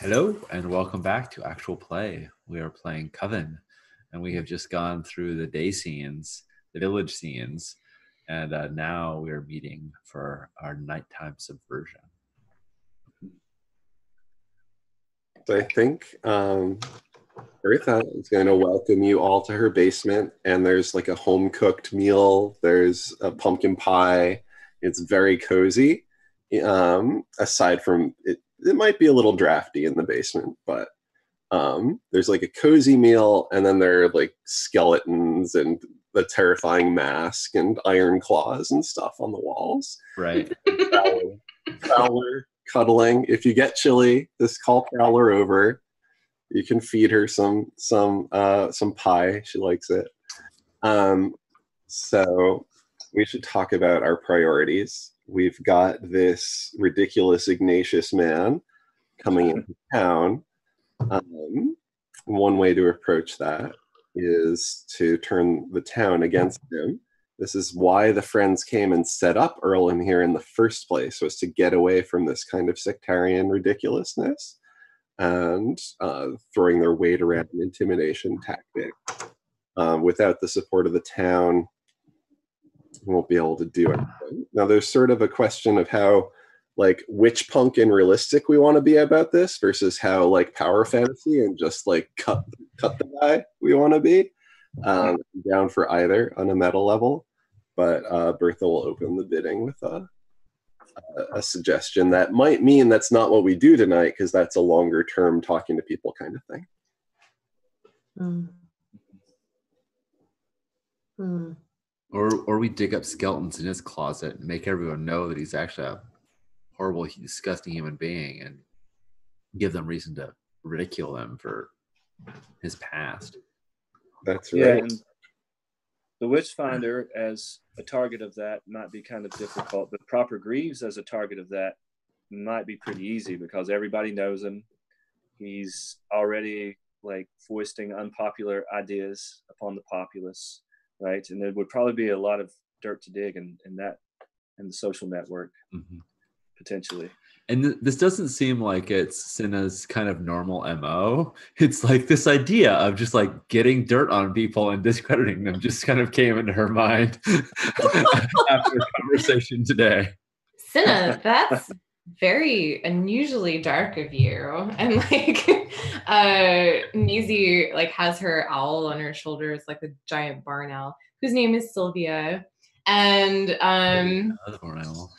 Hello and welcome back to Actual Play. We are playing Coven, and we have just gone through the day scenes, the village scenes, and now we are meeting for our nighttime subversion. So I think Eartha is going to welcome you all to her basement, and there's like a home-cooked meal. There's a pumpkin pie. It's very cozy. Aside from it might be a little drafty in the basement, but there's like a cozy meal, and then there are like skeletons and the terrifying mask and iron claws and stuff on the walls. Right. Prowler cuddling. If you get chilly, just call Prowler over. You can feed her some pie. She likes it. So we should talk about our priorities. We've got this ridiculous Ignatius man coming into town. One way to approach that is to turn the town against him. This is why the friends came and set up Earl in here in the first place, was to get away from this kind of sectarian ridiculousness and throwing their weight around an intimidation tactic. Without the support of the town, we won't be able to do anything. Now, there's sort of a question of how, like, which punk and realistic we want to be about this versus how, like, power fantasy and just, like, cut the guy we want to be. Down for either on a meta level. But Bertha will open the bidding with a suggestion that might mean that's not what we do tonight, because that's a longer term talking to people kind of thing. Or we dig up skeletons in his closet and make everyone know that he's actually a horrible, disgusting human being and give them reason to ridicule him for his past. That's right. Yeah, and the Witchfinder as a target of that might be kind of difficult, but Proper Greaves as a target of that might be pretty easy because everybody knows him. He's already like foisting unpopular ideas upon the populace, right? And there would probably be a lot of dirt to dig in the social network, potentially. And this doesn't seem like it's Cinna's kind of normal MO. It's like this idea of just like getting dirt on people and discrediting them just kind of came into her mind after a conversation today. Cinna, that's very unusually dark of you. And like Nizi like has her owl on her shoulders, like a giant barn owl, whose name is Sylvia. And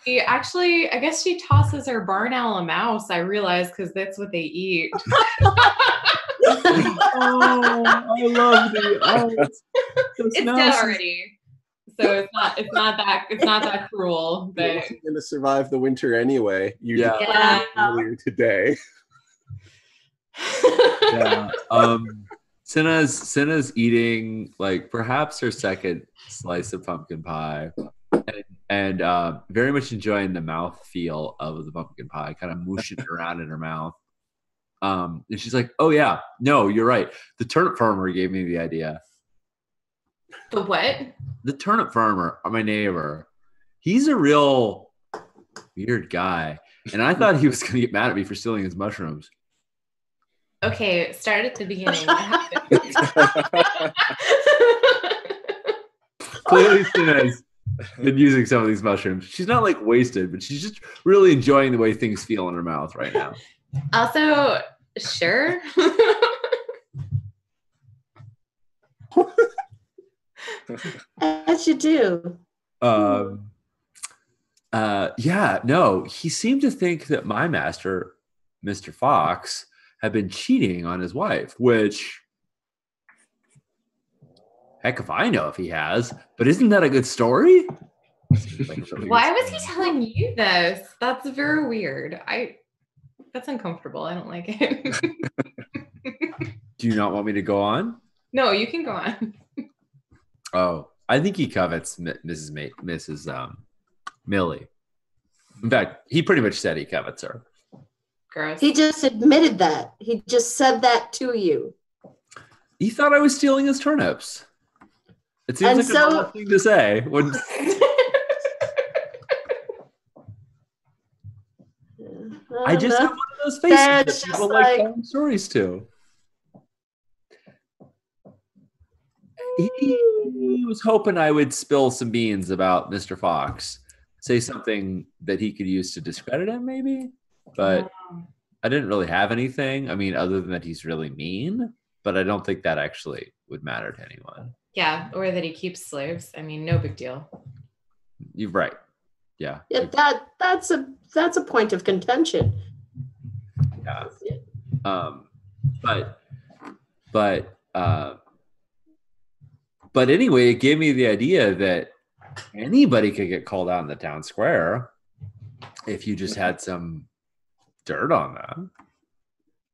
she actually, I guess she tosses her barn owl a mouse, I realize, because that's what they eat. Oh, I love it's dead already. So it's not that cruel. But It wasn't going to survive the winter anyway. You did earlier today. Yeah. Cinna's eating like perhaps her second slice of pumpkin pie, and very much enjoying the mouth feel of the pumpkin pie, kind of mooshing around in her mouth. And she's like, "Oh yeah, no, you're right. The turnip farmer gave me the idea." The what? The turnip farmer, my neighbor. He's a real weird guy, and I thought he was going to get mad at me for stealing his mushrooms. Okay, start at the beginning. What happened? Clearly, Cinna's been using some of these mushrooms. She's not like wasted, but she's just really enjoying the way things feel in her mouth right now. Also, sure. As you do. Yeah, no, he seemed to think that my master, Mr. Fox, had been cheating on his wife, which, heck if I know if he has, but isn't that a good story? Why was he telling you this? That's very weird. That's uncomfortable. I don't like it. Do you not want me to go on? No, you can go on. Oh, I think he covets Mrs. Millie. In fact, he pretty much said he covets her. Gross. He just admitted that. He just said that to you. He thought I was stealing his turnips. It seems like a normal thing to say. I just have one of those faces that That's people just like like, telling stories to. He was hoping I would spill some beans about Mr. Fox, say something that he could use to discredit him, maybe. But I didn't really have anything. I mean, other than that he's really mean, but I don't think that actually would matter to anyone. Yeah, or that he keeps slaves. I mean, no big deal. You're right. Yeah. yeah, that's a point of contention. Yeah. But anyway, it gave me the idea that anybody could get called out in the town square if you just had some dirt on them.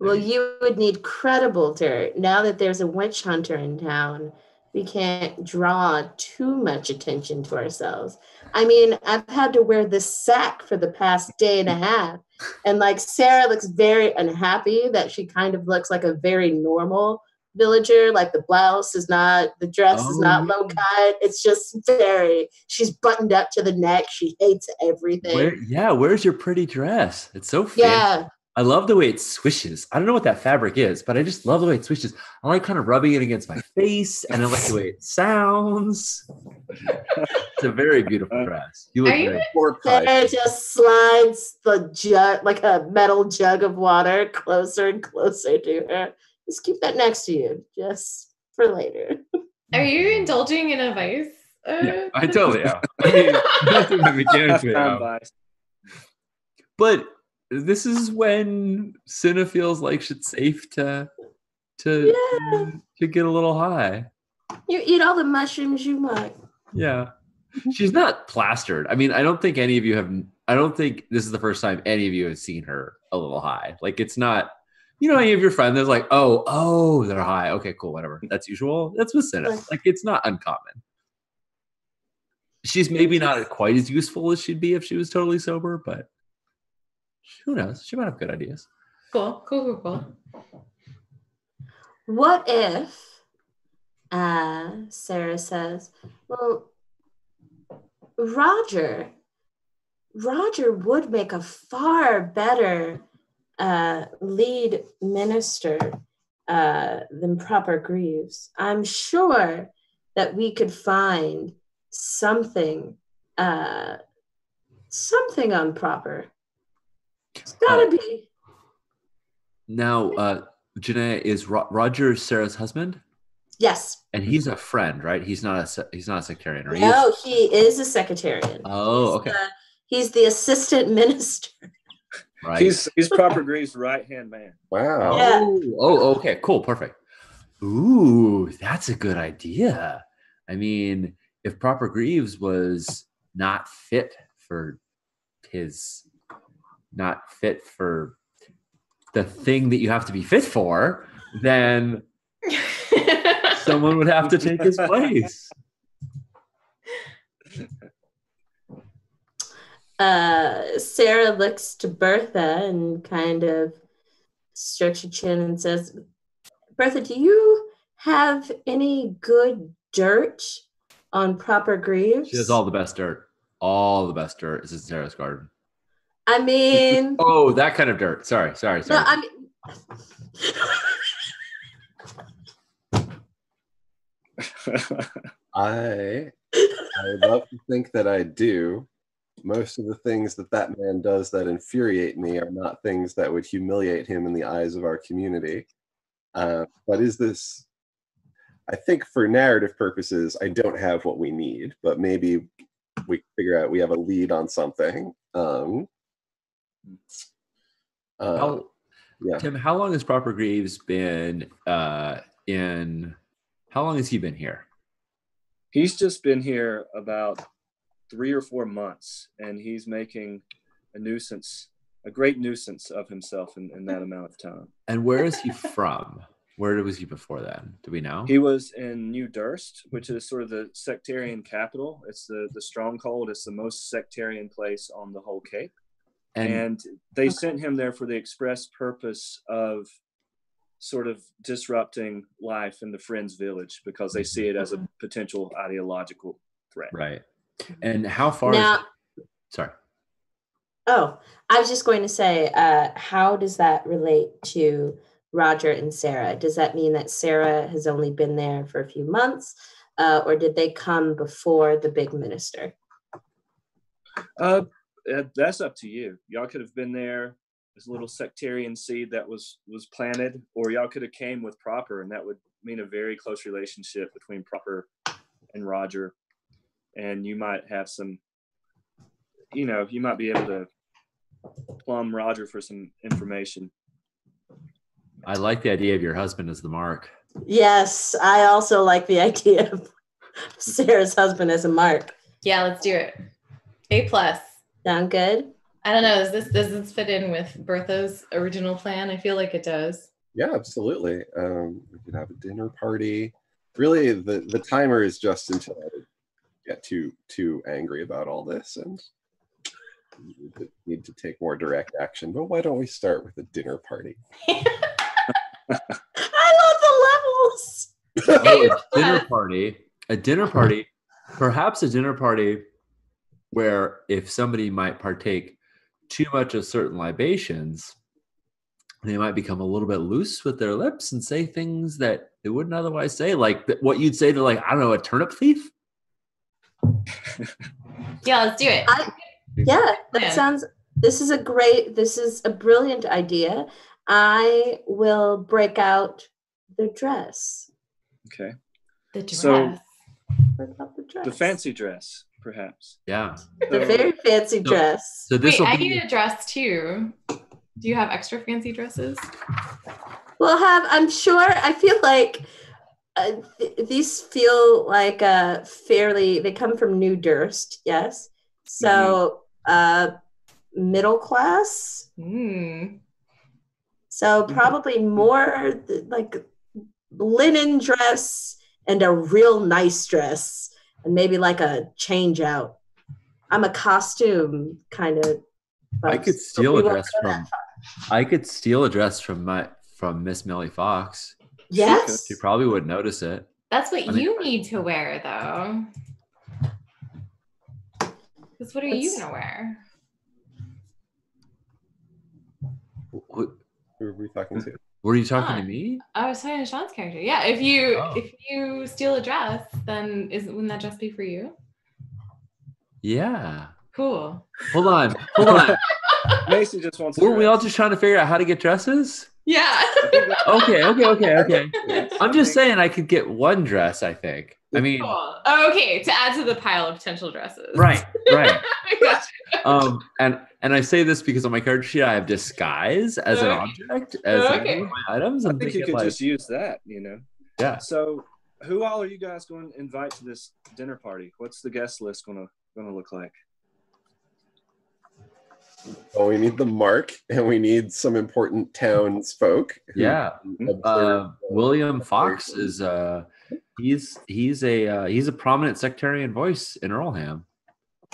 Well, you would need credible dirt. Now that there's a witch hunter in town, we can't draw too much attention to ourselves. I mean, I've had to wear this sack for the past day and a half. And like Sarah looks very unhappy that she kind of looks like a very normal villager. Like the blouse is not, the dress is not low cut. It's just she's buttoned up to the neck. She hates everything. Where's your pretty dress? It's so fancy. Yeah. I love the way it swishes. I don't know what that fabric is, but I just love the way it swishes. I like kind of rubbing it against my face, and I like the way it sounds. It's a very beautiful dress. You look very poor. Sarah just slides the jug, like a metal jug of water, closer and closer to her. Just keep that next to you, just for later. Are you indulging in a vice? Yeah, I totally am. I mean, nothing that mechanically am. But this is when Cinna feels like it's safe to get a little high. You eat all the mushrooms you want. Yeah. She's not plastered. I mean, I don't think any of you have, I don't think this is the first time any of you have seen her a little high. Like, it's not, you know, any of your friends that's like, oh, they're high. Okay, cool, whatever. That's usual. That's with Cinna. Like, it's not uncommon. She's maybe not quite as useful as she'd be if she was totally sober, but who knows? She might have good ideas. Cool. What if, Sarah says, well, Roger would make a far better lead minister than Proper Greaves. I'm sure that we could find something on Proper. It's gotta be. Now, Janae, is Roger Sarah's husband? Yes. And he's a friend, right? He's not a sectarian, right? No, he is a secretarian. Oh, okay. He's the assistant minister. Right. He's Proper Greaves' right-hand man. Wow. Yeah. Oh, okay, cool, perfect. Ooh, that's a good idea. I mean, if Proper Greaves was not fit for the thing that you have to be fit for, then someone would have to take his place. Sarah looks to Bertha and kind of strokes her chin and says, Bertha, do you have any good dirt on Proper Greaves? She has all the best dirt. All the best dirt is in Sarah's garden. I mean... Oh, that kind of dirt. Sorry. No, I mean... I love to think that I do. Most of the things that man does that infuriate me are not things that would humiliate him in the eyes of our community. But is this... I think for narrative purposes, I don't have what we need, but maybe we figure out we have a lead on something. Yeah. Tim, how long has Proper Greaves been how long has he been here? He's just been here about 3 or 4 months, and he's making a great nuisance of himself in that amount of time. And where is he from? Where was he before then? Do we know? He was in New Durst, which is sort of the sectarian capital. It's the stronghold. It's the most sectarian place on the whole Cape. And they sent him there for the express purpose of sort of disrupting life in the Friends village because they see it as a potential ideological threat. Right. And how far now, sorry. Oh, I was just going to say, how does that relate to Roger and Sarah? Does that mean that Sarah has only been there for a few months, or did they come before the big minister? That's up to you. Y'all could have been there as a little sectarian seed that was planted, or y'all could have came with Proper, and that would mean a very close relationship between Proper and Roger. And you might have some, you might be able to plumb Roger for some information. I like the idea of your husband as the mark. Yes, I also like the idea of Sarah's husband as a mark. Yeah, let's do it. A+. Sound good? I don't know. Does this fit in with Bertha's original plan? I feel like it does. Yeah, absolutely. We could have a dinner party. Really, the timer is just until I get too angry about all this and need to take more direct action. But why don't we start with a dinner party? I love the levels. Oh, a dinner party, perhaps a dinner party where if somebody might partake too much of certain libations, they might become a little bit loose with their lips and say things that they wouldn't otherwise say, like what you'd say to, like, I don't know, a turnip thief. Yeah, let's do it. This is a brilliant idea. I will break out the dress. Okay. The dress. So, Break out the dress. the fancy dress, perhaps. Yeah. The very fancy dress. So this Wait, will I be need a dress too. Do you have extra fancy dresses? I'm sure, I feel like these feel like they come from New Durst, yes. So middle class. So probably more like linen dress and a real nice dress and maybe like a change out. I'm a costume kind of. I could steal a dress from Miss Millie Fox. Yes. She probably wouldn't notice it. That's what you need to wear, though. Because what are you gonna wear? Who are we talking to? Were you talking to me? I was talking to Sean's character. Yeah, if you steal a dress, then wouldn't that dress be for you? Yeah. Cool. Hold on. Macy just wants. Weren't we all just trying to figure out how to get dresses? Yeah. Okay. I'm just saying I could get one dress, I think. I mean, cool. Oh, okay, to add to the pile of potential dresses. Right. I gotcha. And I say this because on my character sheet I have disguise as an object, as one of my items. I think you could just use that, Yeah. So, who all are you guys going to invite to this dinner party? What's the guest list going to look like? Well, we need the mark, and we need some important townsfolk. Yeah. William Fox is he's a prominent sectarian voice in Earlham.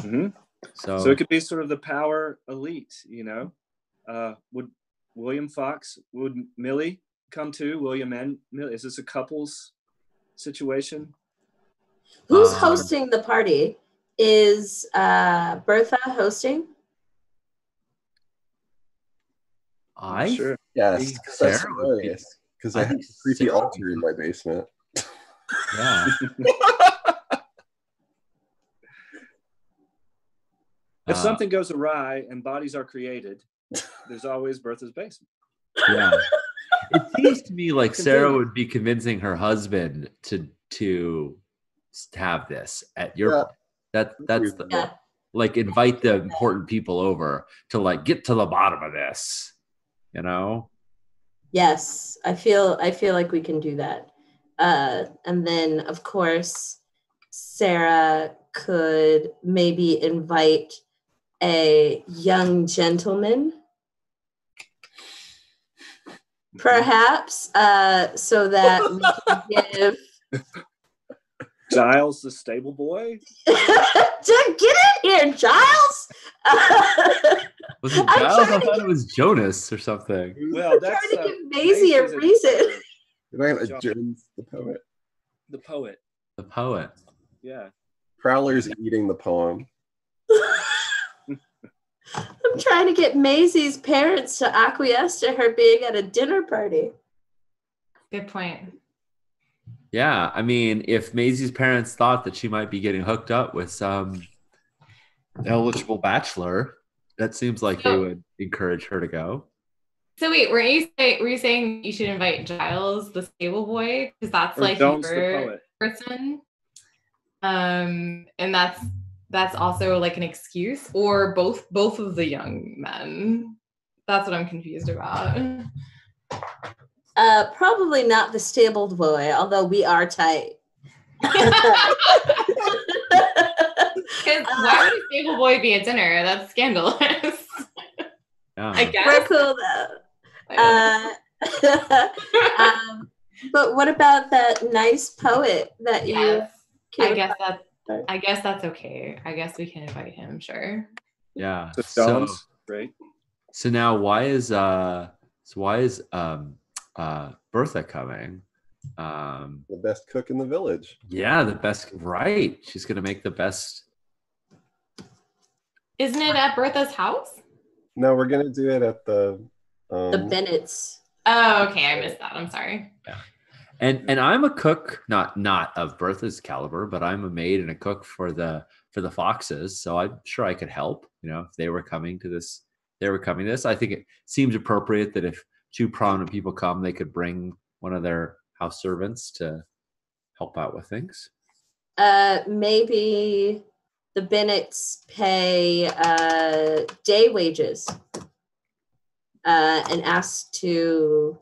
Mm-hmm. So it could be sort of the power elite, Would William Fox, would Millie come too? William and Millie? Is this a couples situation? Who's hosting the party? Is Bertha hosting? I'm sure. Yes, that's hilarious. Because I have a creepy altar in my basement. Yeah. If something goes awry and bodies are created, there's always Bertha's basement. Yeah. It seems to me like Sarah would be convincing her husband to have this at your place. That's like invite the important people over to like get to the bottom of this. Yes, I feel like we can do that. And then of course Sarah could maybe invite a young gentleman, perhaps, so that we can give Giles the stable boy. Get in here, Giles. Was it Giles? I thought it was Jonas or something. Well, that's trying to give Maisie a reason. Did I have Jones the poet? The poet. The poet. Yeah. Prowler's eating the poem. I'm trying to get Maisie's parents to acquiesce to her being at a dinner party. Good point. Yeah, I mean, if Maisie's parents thought that she might be getting hooked up with some eligible bachelor, that seems like they would encourage her to go. So wait, were you saying you should invite Giles, the stable boy, because that's Or like Jones the your poet. person? And that's also like an excuse, or both of the young men. That's what I'm confused about. Probably not the stable boy, although we are tight. Because why would a stable boy be at dinner? That's scandalous. Yeah. I guess. We're cool though. But what about that nice poet that Yes. you? I guess that's okay. I guess we can invite him. Sure. Yeah. So Jones, great. So now why is Bertha coming? The best cook in the village. Yeah, the best. Right. She's gonna make the best. Isn't it at Bertha's house? No, we're gonna do it at the Bennetts. Oh, okay. I missed that. I'm sorry. Yeah. And I'm a cook, not of Bertha's caliber, but I'm a maid and a cook for the Foxes. So I'm sure I could help. If they were coming to this, I think it seems appropriate that if two prominent people come, they could bring one of their house servants to help out with things. Maybe the Bennetts pay day wages and ask to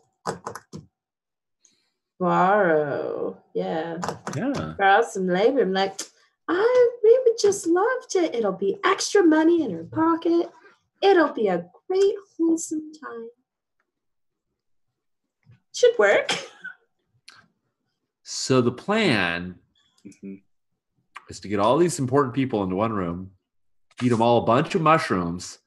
borrow some labor. I'm like, we would just love to. It'll be extra money in her pocket. It'll be a great wholesome time. Should work. So the plan is to get all these important people into one room, feed them all a bunch of mushrooms,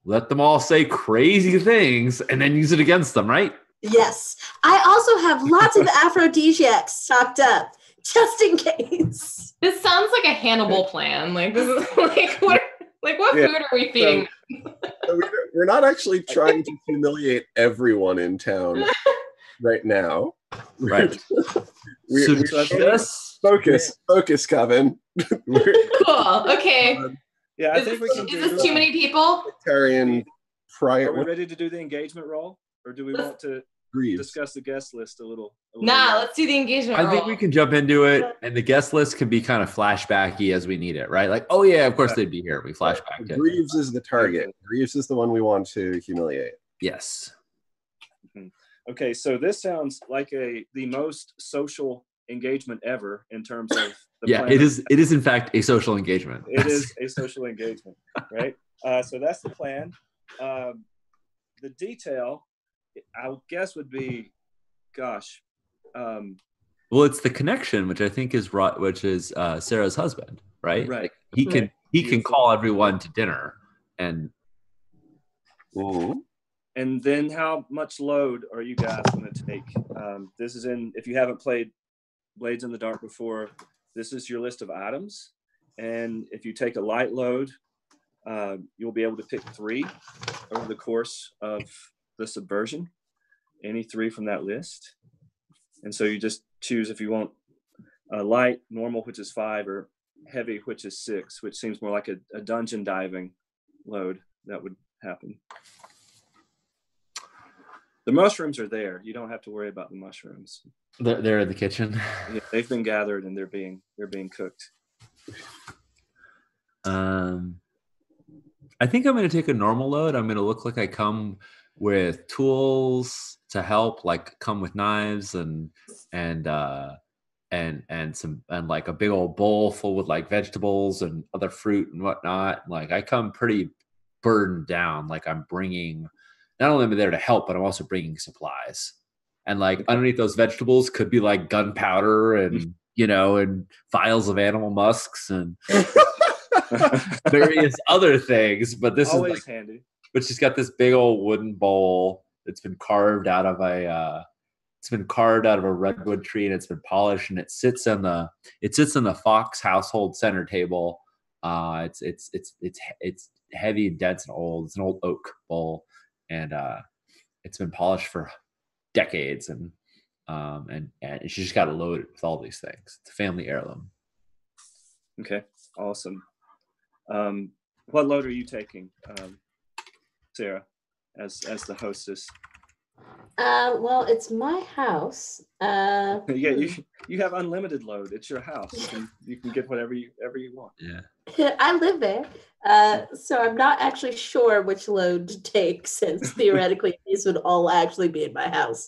let them all say crazy things, and then use it against them, right? Yes. I also have lots of aphrodisiacs stocked up, just in case. This sounds like a Hannibal plan. Like this is what food are we feeding? So we're not actually trying to humiliate everyone in town right now. Right. We're just focus, Coven. Cool. Okay. Yeah, I think we can. Is this too many people? Are we ready to do the engagement roll, or do we want to discuss the guest list a little? Nah, let's do the engagement roll. I think we can jump into it, and the guest list can be kind of flashbacky as we need it, right? Like, oh yeah, of course they'd be here. We flashback to Greaves is the target. Greaves is the one we want to humiliate. Yes. Okay, so this sounds like the most social engagement ever in terms of the plan. It is in fact a social engagement. It is a social engagement, right? So that's the plan. The detail, I guess, would be, well, it's the connection, which I think is Sarah's husband, right? Right. Like he can call everyone to dinner, and and then how much load are you guys going to take? This is if you haven't played Blades in the Dark before, this is your list of items, and if you take a light load, you'll be able to pick 3 over the course of the subversion, any 3 from that list. And so you just choose if you want light, normal, which is 5, or heavy, which is 6, which seems more like a dungeon diving load that would happen. The mushrooms are there. You don't have to worry about the mushrooms. They're in the kitchen. Yeah, they've been gathered and they're being cooked. I think I'm going to take a normal load. I'm going to look like I come with tools to help, like come with knives and like a big old bowl full with like vegetables and other fruit and whatnot. Like I come pretty burdened down. Like I'm bringing, not only am I there to help, but I'm also bringing supplies. And like underneath those vegetables could be like gunpowder and and vials of animal musks and various other things. But this always is handy. But she's got this big old wooden bowl that's been carved out of a redwood tree, and it's been polished, and it sits on the Fox household center table It's heavy and dense and old. It's an old oak bowl, and it's been polished for decades, and she just got it loaded with all these things. It's a family heirloom. Okay, awesome. What load are you taking, Sarah, as the hostess? Well, it's my house. Yeah, you have unlimited load. It's your house. You can get whatever you want. Yeah, I live there, so I'm not actually sure which load to take, since theoretically these would all actually be in my house.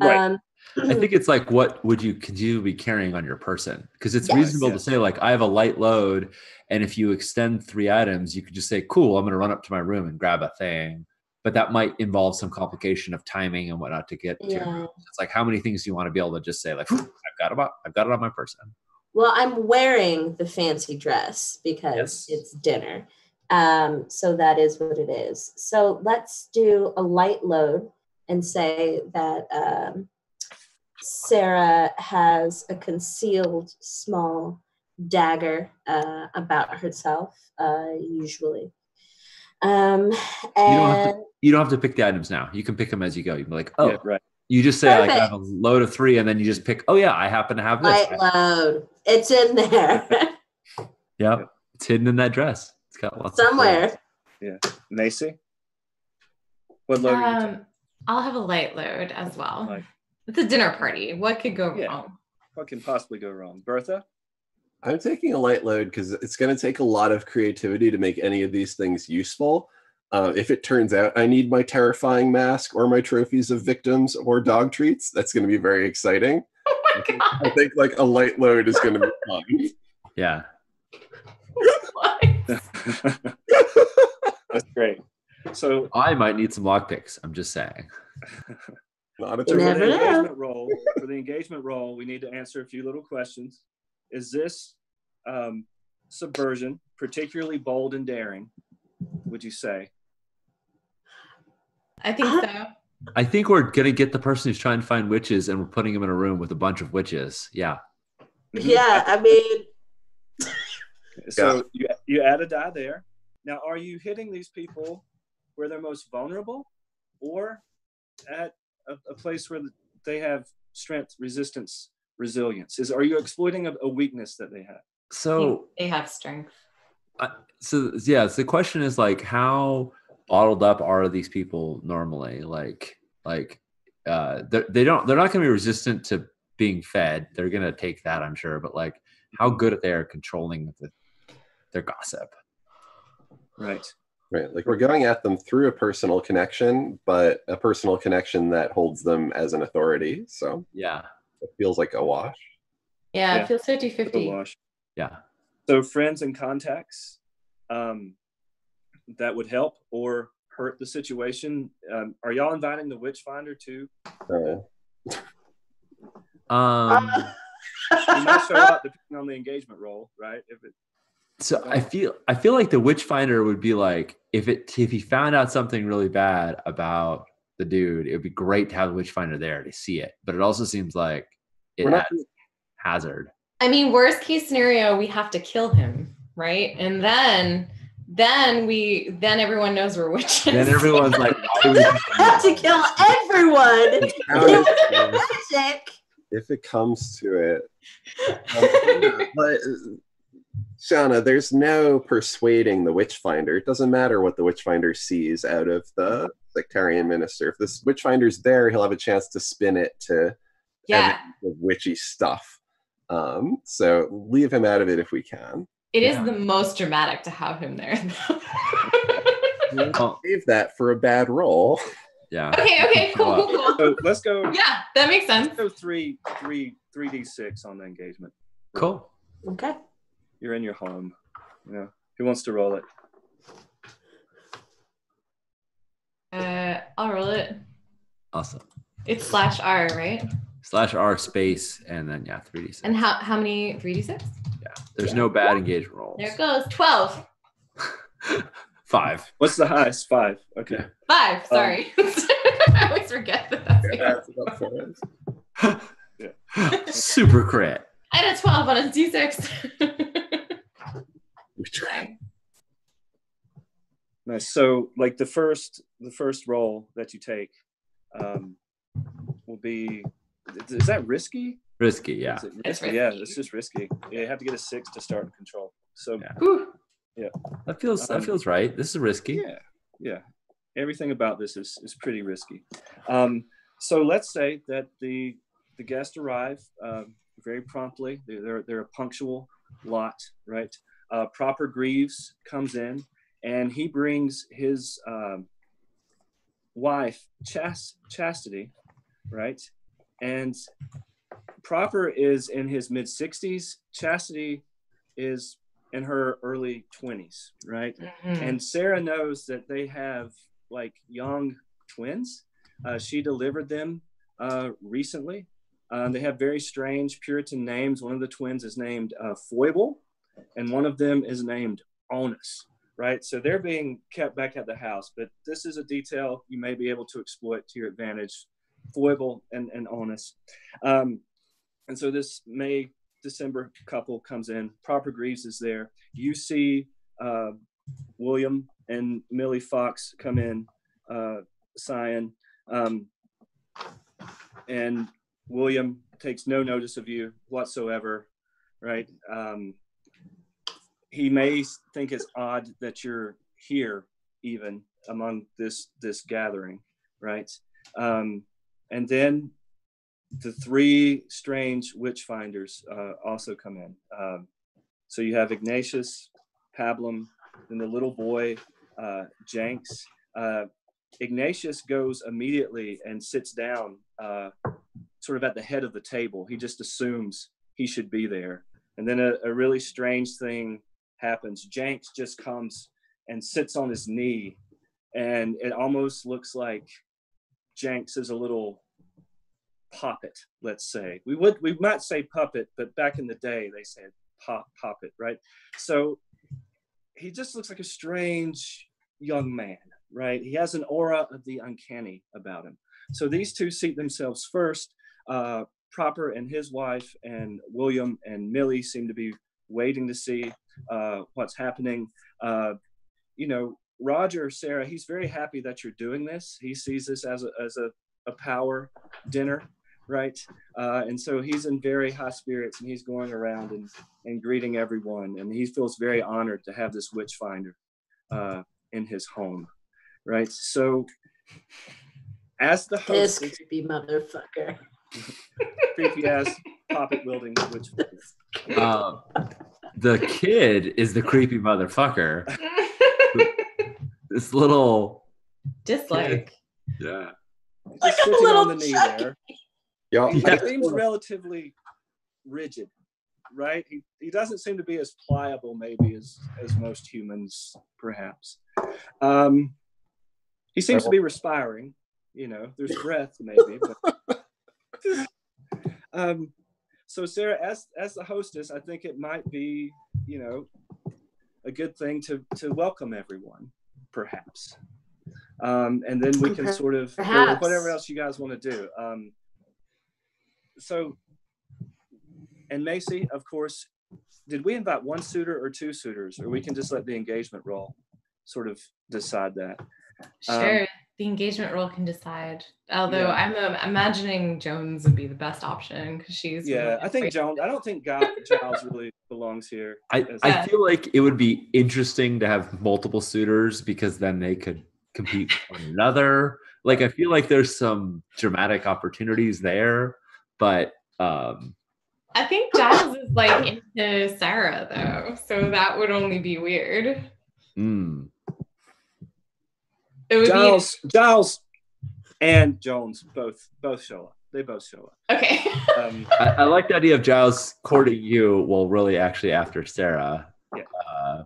Right. I think it's like, what would you continue to be carrying on your person? Because it's Yes. reasonable to say, like, I have a light load, and if you extend 3 items, you could just say, cool, I'm going to run up to my room and grab a thing. But that might involve some complication of timing and whatnot to get to. It's like, how many things do you want to be able to just say, like, I've got it on my person? Well, I'm wearing the fancy dress because it's dinner. So that is what it is. So let's do a light load and say that Sarah has a concealed small dagger about herself, usually. And you don't have to pick the items now. You can pick them as you go. You can be like, oh, yeah, right. You just say, like, I have a load of 3, and then you just pick, oh yeah, I happen to have this. Light load. It's in there. Yep. It's hidden in that dress. It's got lots somewhere. Yeah. Macy? What load are you taking? I'll have a light load as well. It's a dinner party. What could go wrong? What can possibly go wrong? Bertha? I'm taking a light load because it's going to take a lot of creativity to make any of these things useful. If it turns out I need my terrifying mask or my trophies of victims or dog treats, that's going to be very exciting. Oh my God. I think like a light load is going to be fun. Yeah. That's great. So I might need some lockpicks. I'm just saying. Not a for the terrible engagement role, we need to answer a few little questions. Is this subversion particularly bold and daring, would you say? I think so. I think we're going to get the person who's trying to find witches, and we're putting him in a room with a bunch of witches. Yeah. Yeah, I mean. So you add a die there. Now, are you hitting these people where they're most vulnerable, or at a place where they have strength, resistance, resilience? Are you exploiting a weakness that they have? So they have strength. So the question is, like, how bottled up are these people normally? They're not going to be resistant to being fed. They're going to take that, I'm sure. But like, how good they are controlling their gossip. Right. Like, we're going at them through a personal connection, but a personal connection that holds them as an authority. So yeah, it feels like a wash. Yeah, it feels 50-50. Wash. Yeah. So friends and contacts, that would help or hurt the situation. Are y'all inviting the witch finder too? You might show up depending on the engagement role, right? So I feel like the witchfinder would be like, if he found out something really bad about the dude, it would be great to have the witchfinder there to see it. But it also seems like it has hazard. I mean, worst case scenario, we have to kill him, right? And then everyone knows we're witches. Then everyone's like, we have to kill everyone. Magic. If it comes to it. But Shauna, there's no persuading the witchfinder. It doesn't matter what the witchfinder sees out of the sectarian minister. If this witchfinder's there, he'll have a chance to spin it to witchy stuff. So leave him out of it if we can. It is the most dramatic to have him there. Save that for a bad roll. Yeah. Okay, cool. So let's go. Yeah, that makes sense. Let's go 3d6 on the engagement. Cool. Okay. You're in your home. Who wants to roll it? I'll roll it. Awesome. It's /R, right? /R space and then 3d6. And how many 3d6? Yeah. There's no bad engagement rolls. There it goes. 12. 5. What's the highest? 5. Okay. 5. Sorry. I always forget that. Super crit. I had a 12 on a d6. We tried. Nice. So like the first roll that you take will be, is that risky? Risky, yeah. It's risky. Yeah, it's just risky. Yeah, you have to get a 6 to start control. So yeah. That feels right. This is risky. Yeah. Everything about this is pretty risky. So let's say that the guests arrive very promptly. They're a punctual lot, right? Proper Greaves comes in, and he brings his wife, Chastity, right? And Proper is in his mid-60s. Chastity is in her early 20s, right? Mm-hmm. And Sarah knows that they have like young twins. She delivered them recently. They have very strange Puritan names. One of the twins is named Foible, and one of them is named Onus, right? So they're being kept back at the house, but this is a detail you may be able to exploit to your advantage. Foible and Onus. And so this December couple comes in. Proper Greaves is there. You see William and Millie Fox come in, Cyan, and William takes no notice of you whatsoever, right? He may think it's odd that you're here even among this gathering, right? And then the 3 strange witch finders also come in. So you have Ignatius, Pablum, then the little boy, Jenks. Ignatius goes immediately and sits down sort of at the head of the table. He just assumes he should be there. And then a really strange thing happens. Jenks just comes and sits on his knee, and it almost looks like Jenks is a little poppet, let's say. We might say puppet, but back in the day they said poppet, right? So he just looks like a strange young man, right? He has an aura of the uncanny about him. So these 2 seat themselves first. Proper and his wife and William and Millie seem to be waiting to see what's happening. Roger, Sarah, he's very happy that you're doing this. He sees this as a power dinner, right? And so he's in very high spirits, and he's going around and greeting everyone. And he feels very honored to have this witch finder in his home, right? So as the host, this creepy motherfucker. creepy ass poppet wielding witch finder. The kid is the creepy motherfucker. This little dislike. Yeah. Just sitting on the knee there. He seems relatively rigid, right? He doesn't seem to be as pliable maybe as most humans, perhaps. He seems to be respiring. There's breath maybe. But, so Sarah, as the hostess, I think it might be, a good thing to welcome everyone, perhaps. And then we can sort of whatever else you guys want to do. So, and Macy, of course, did we invite 1 suitor or 2 suitors, or we can just let the engagement roll sort of decide that? Sure, the engagement roll can decide. Although I'm imagining Jones would be the best option because she's. Yeah, really I think Jones. I don't think Giles really belongs here. I feel like it would be interesting to have multiple suitors because then they could compete with one another. Like I feel like there's some dramatic opportunities there, but I think Giles is like into Sarah though, so that would only be weird. It would Giles and Jones both show up. They both show up. Okay. I like the idea of Giles courting you while really actually after Sarah. Yeah.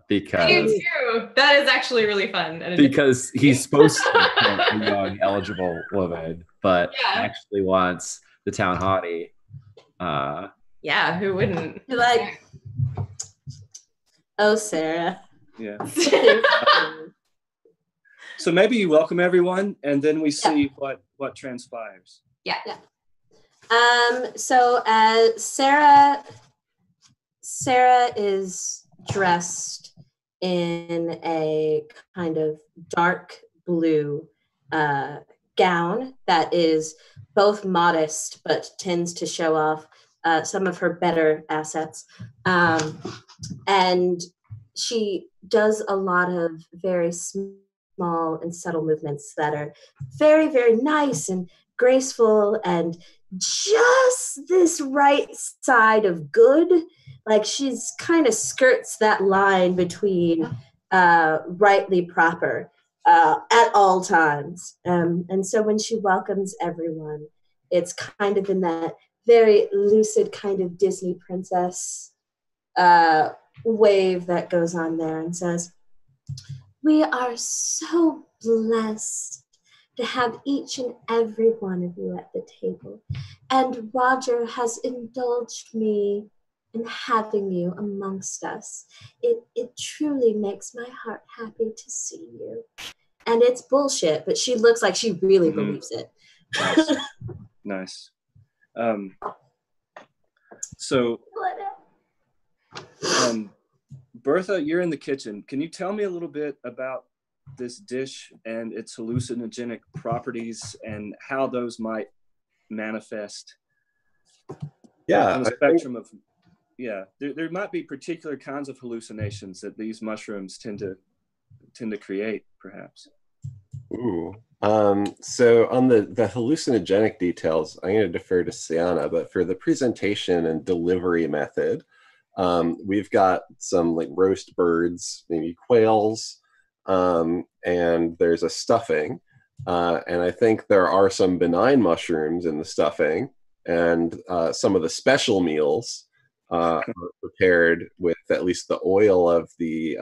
Because you too. That is actually really fun. Because he's supposed to be a young, eligible woman, but actually wants the town hottie. Yeah, who wouldn't? You're like, oh, Sarah. Yeah. So maybe you welcome everyone, and then we see what transpires. Yeah. So Sarah is dressed in a kind of dark blue gown that is both modest but tends to show off some of her better assets. And she does a lot of very small and subtle movements that are very, very nice and graceful and just this right side of good. Like she's kind of skirts that line between rightly proper at all times. And so when she welcomes everyone, it's kind of in that very lucid kind of Disney princess wave that goes on there and says, "We are so blessed to have each and every one of you at the table. And Roger has indulged me in having you amongst us. It truly makes my heart happy to see you." And it's bullshit, but she looks like she really believes it. Nice. So, Bertha, you're in the kitchen. Can you tell me a little bit about this dish and its hallucinogenic properties and how those might manifest? Yeah, on the spectrum of, there might be particular kinds of hallucinations that these mushrooms tend to create, perhaps. Ooh. So on the hallucinogenic details, I'm going to defer to Sienna, but for the presentation and delivery method, we've got some like roast birds, maybe quails, and there's a stuffing. And I think there are some benign mushrooms in the stuffing, and some of the special meals are prepared with at least the oil of the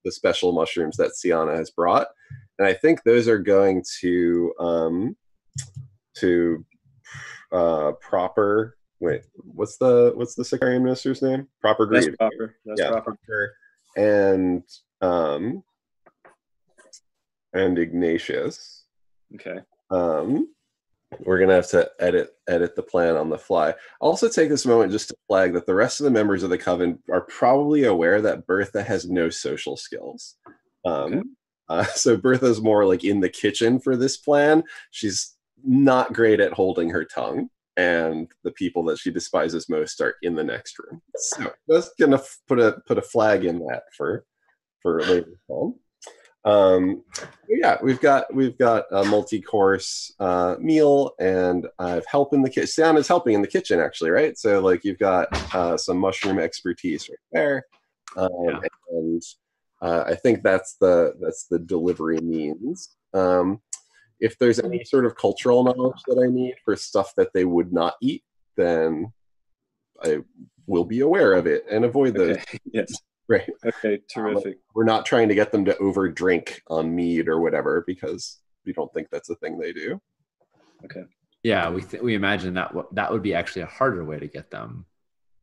special mushrooms that Sienna has brought. And I think those are going to proper. Wait, what's the secretary minister's name? Proper Grieve. That's proper. That's proper. And Ignatius. Okay. We're gonna have to edit the plan on the fly. I'll also take this moment just to flag that the rest of the members of the Coven are probably aware that Bertha has no social skills. Okay. So Bertha's more like in the kitchen for this plan. She's not great at holding her tongue, and the people that she despises most are in the next room. So that's gonna put a flag in that for later on. Yeah, we've got a multi-course meal, and I've helped in the kitchen. Sienna's helping in the kitchen, actually, right? So like you've got some mushroom expertise right there, and I think that's the delivery means. If there's any sort of cultural knowledge that I need for stuff that they would not eat, then I will be aware of it and avoid those. Okay. Yes. Right. Okay, terrific. We're not trying to get them to over drink on mead or whatever, because we don't think that's a thing they do. Okay. Yeah, we imagine that would be actually a harder way to get them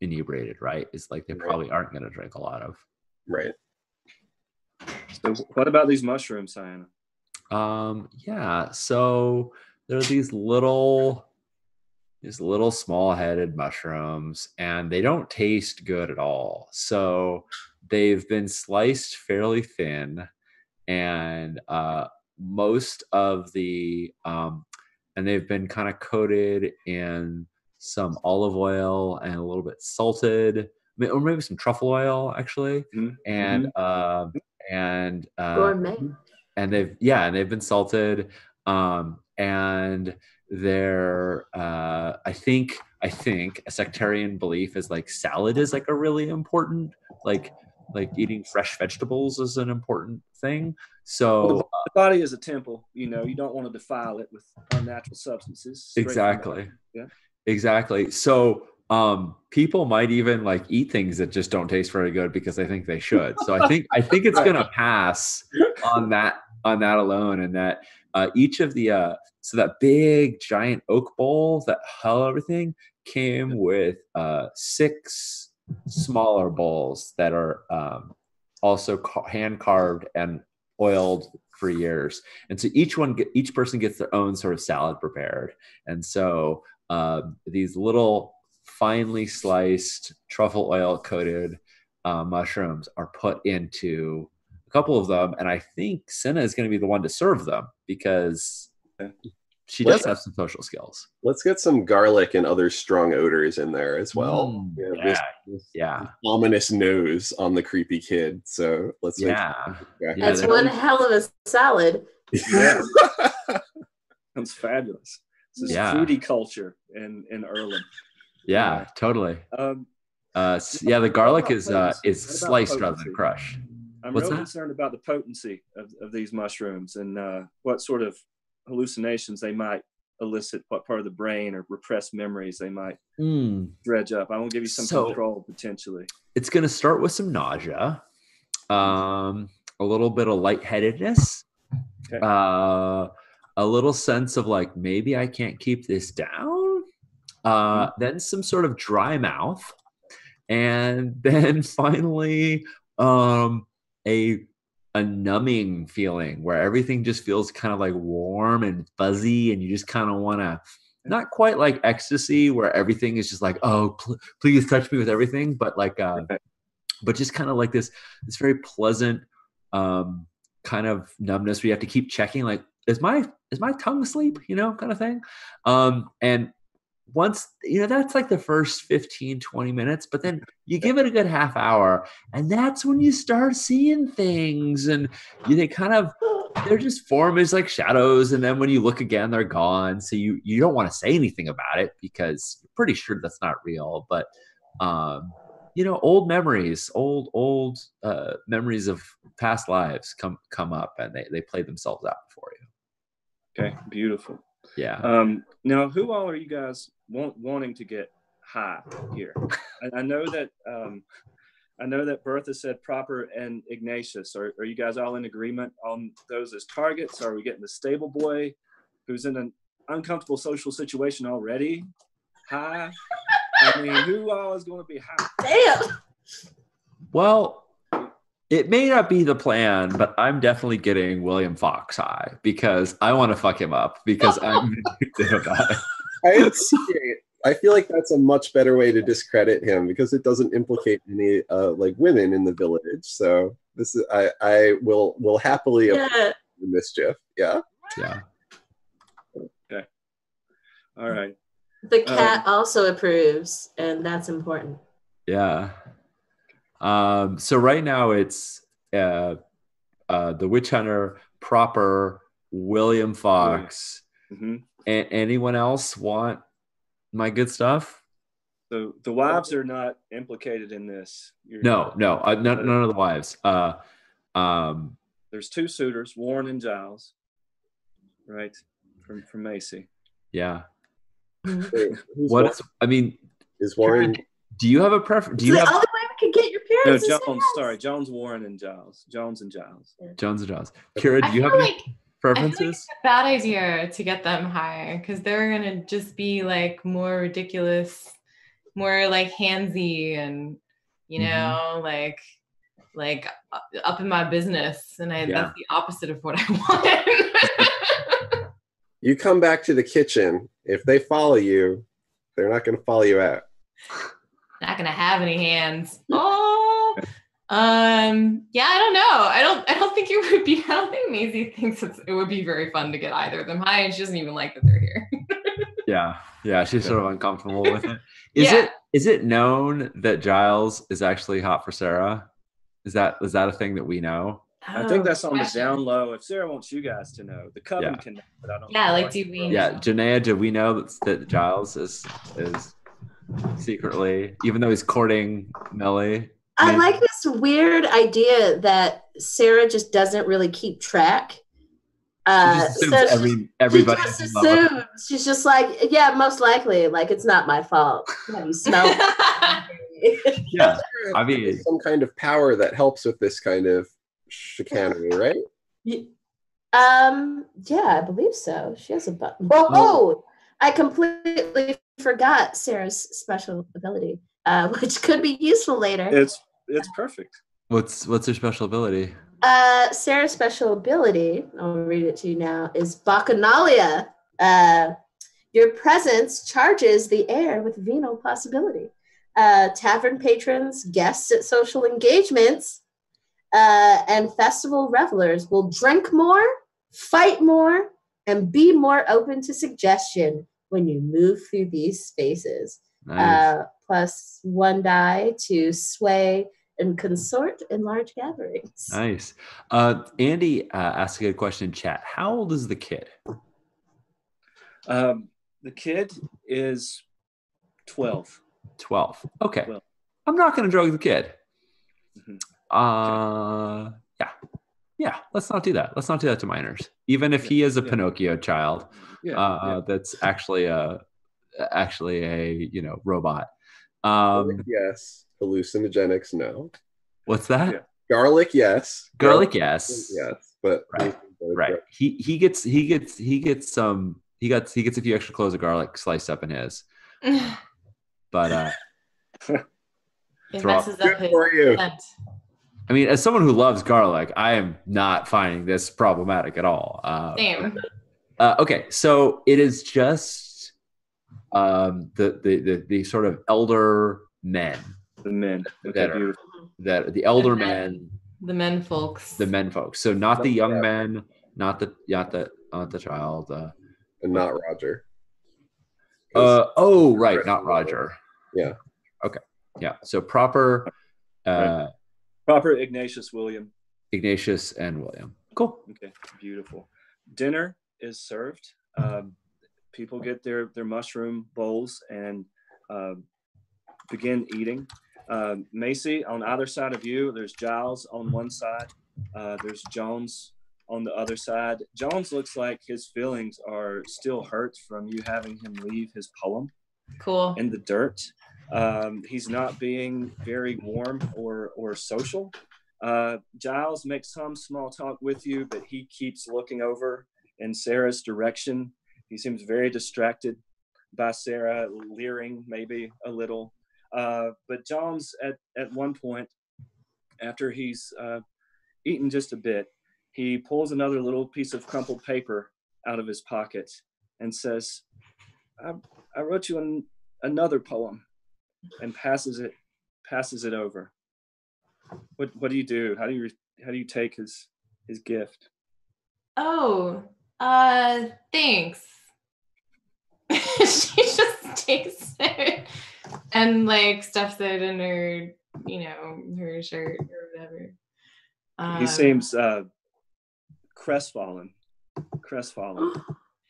inebriated, right? It's like they probably aren't going to drink a lot of. Right. So what about these mushrooms, Sienna? Yeah, so there are these little small-headed mushrooms, and they don't taste good at all. So they've been sliced fairly thin, and most of the and they've been kind of coated in some olive oil and a little bit salted, or maybe some truffle oil actually. And gourmet. And they've been salted, and they're I think a sectarian belief is like salad is like a really important, like eating fresh vegetables is an important thing. So the body is a temple, you don't want to defile it with unnatural substances. Exactly. So people might even like eat things that just don't taste very good because they think they should. So I think it's gonna pass on that alone, and that each of the so that big giant oak bowl that held everything came with 6 smaller bowls that are also hand carved and oiled for years. And so each person gets their own sort of salad prepared. And so these little finely sliced truffle oil coated mushrooms are put into a couple of them, and I think Cinna is going to be the one to serve them because she does have some social skills. Let's get some garlic and other strong odors in there as well. This ominous nose on the creepy kid. So let's make that's one hell of a salad. Yeah. Sounds fabulous. This is foodie culture in Earlham. Yeah, totally. The garlic is sliced rather than crushed. I'm real concerned about the potency of these mushrooms and what sort of hallucinations they might elicit, what part of the brain or repressed memories they might dredge up. I won't give you some control potentially. It's going to start with some nausea, a little bit of lightheadedness, a little sense of like, maybe I can't keep this down. Then some sort of dry mouth. And then finally, a numbing feeling where everything just feels kind of like warm and fuzzy, and you just kind of want to, not quite like ecstasy where everything is just like, oh, please touch me with everything, but like, but just kind of like this very pleasant kind of numbness where you have to keep checking, like, is my tongue asleep, kind of thing. And once, that's like the first 15, 20 minutes, but then you give it a good half hour and that's when you start seeing things and they're just formed as like shadows. And then when you look again, they're gone. So you don't want to say anything about it because you're pretty sure that's not real. But, old memories, old memories of past lives come up and they play themselves out for you. Okay. Beautiful. Yeah. Now, who all are you guys wanting to get high here? I know that Bertha said Proper and Ignatius. Are you guys all in agreement on those as targets? Are we getting the stable boy who's in an uncomfortable social situation already high? I mean, who all is going to be high? Damn. Well, it may not be the plan, but I'm definitely getting William Fox high because I want to fuck him up because I'm addicted about it. I feel like that's a much better way to discredit him because it doesn't implicate any like women in the village. So this is I will happily approve the mischief. Yeah. Yeah. Okay. All right. The cat also approves, and that's important. Yeah. So right now it's the Witch Hunter, Proper, William Fox. Mm-hmm. And anyone else want my good stuff? So the wives are not implicated in this. No, none of the wives. There's two suitors, Warren and Giles, right? From Macy. Yeah. Is Warren? Do you have a preference? Do you have? The only way we can get your parents. No, Jones. Sorry, Jones, Warren, and Giles. Jones and Giles. Yeah. Jones and Giles. Kira, do you have any preferences? I feel like it's a bad idea to get them high because they're gonna just be like more ridiculous, more like handsy, and like up in my business, and that's the opposite of what I want. You come back to the kitchen. If they follow you, they're not going to follow you out. Not gonna have any hands. Oh, I don't know. I don't think it would be. I don't think Maisie thinks it would be very fun to get either of them high, and she doesn't even like that they're here. Yeah, she's sort of uncomfortable with it. Is it known that Giles is actually hot for Sarah? Is that a thing that we know? I think that's on the down low. If Sarah wants you guys to know, the Coven can know, but I don't. Yeah, like do we? Yeah, Janaea, do we know that Giles is secretly, even though he's courting Melly? I like this weird idea that Sarah just doesn't really keep track. Everybody just assumes. She's just like, yeah, most likely. Like, it's not my fault. Have you smelled? Yeah, I mean, some kind of power that helps with this kind of chicanery, right? Yeah, I believe so. She has a button. Whoa! I completely forgot Sarah's special ability, which could be useful later. It's perfect. What's her special ability? Sarah's special ability, I'll read it to you now, is Bacchanalia. Your presence charges the air with venal possibility. Tavern patrons, guests at social engagements, and festival revelers will drink more, fight more, and be more open to suggestion when you move through these spaces. Nice. Plus 1 die to sway and consort in large gatherings. Nice. Andy asked a good question in chat. How old is the kid? The kid is 12. 12. Okay. 12. I'm not going to drug the kid. Mm-hmm. Yeah. Let's not do that. Let's not do that to minors. Even if he is a Pinocchio child, that's actually a robot. Yes. Hallucinogenics, no. What's that? Yeah. Garlic, yes. Garlic, yes. Yes, but Right. He gets a few extra cloves of garlic sliced up in his. But it messes up his scent. I mean, as someone who loves garlic, I am not finding this problematic at all. Same. Okay, so it is just the sort of elder men. The men. That the elder men. The men folks. The men folks. So not the young men, not the child. And not Roger. Right, not Roger. Yeah. Okay. Yeah. So proper. Right. Proper Ignatius William. Ignatius and William. Cool. Okay. Beautiful. Dinner is served. People get their mushroom bowls and begin eating. Macy, on either side of you, there's Giles on one side. There's Jones on the other side. Jones looks like his feelings are still hurt from you having him leave his poem in the dirt. He's not being very warm or social. Giles makes some small talk with you, but he keeps looking over in Sarah's direction. He seems very distracted by Sarah, leering maybe a little. But Jones, at one point, after he's eaten just a bit, he pulls another little piece of crumpled paper out of his pocket and says, I wrote you another poem, and passes it over. What do you do? How do you take his gift? Oh, thanks. She just takes it and like stuffs it in her, her shirt or whatever. He seems crestfallen.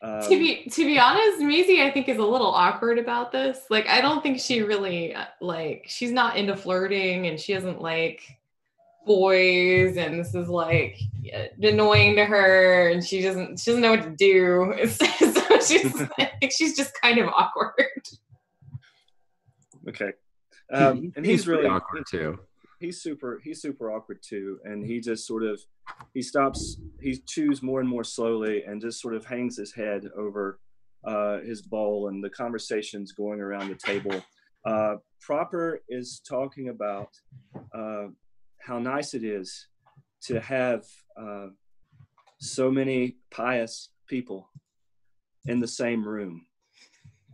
To be honest, Maisie, I think, is a little awkward about this. Like, I don't think she really she's not into flirting, and she doesn't like boys, and this is like annoying to her, and she doesn't know what to do. So I think she's just kind of awkward. Okay, and he's really awkward too. He's super awkward too, and he just sort of he chews more and more slowly, and just sort of hangs his head over his bowl, and the conversation's going around the table. Proper is talking about how nice it is to have so many pious people in the same room,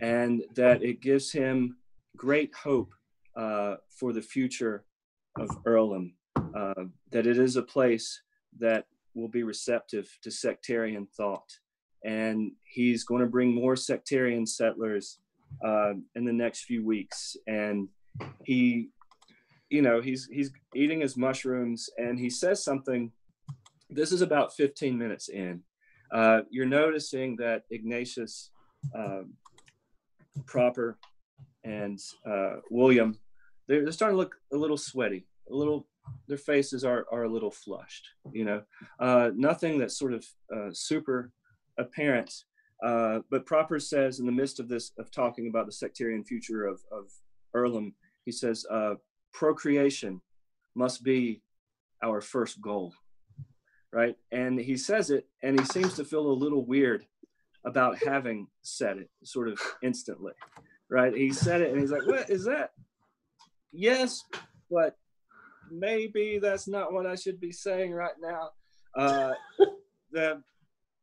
and that it gives him great hope for the future of Earlham, that it is a place that will be receptive to sectarian thought, and he's going to bring more sectarian settlers in the next few weeks. And he's eating his mushrooms, and he says something. This is about 15 minutes in. You're noticing that Ignatius, Proper, and William, they're starting to look a little sweaty, their faces are a little flushed, nothing that's sort of super apparent. But Proper says, in the midst of talking about the sectarian future of Earlham, he says, procreation must be our first goal, right? And he says it, and he seems to feel a little weird about having said it sort of instantly, right? He said it, and he's like, what is that? Yes, but maybe that's not what I should be saying right now.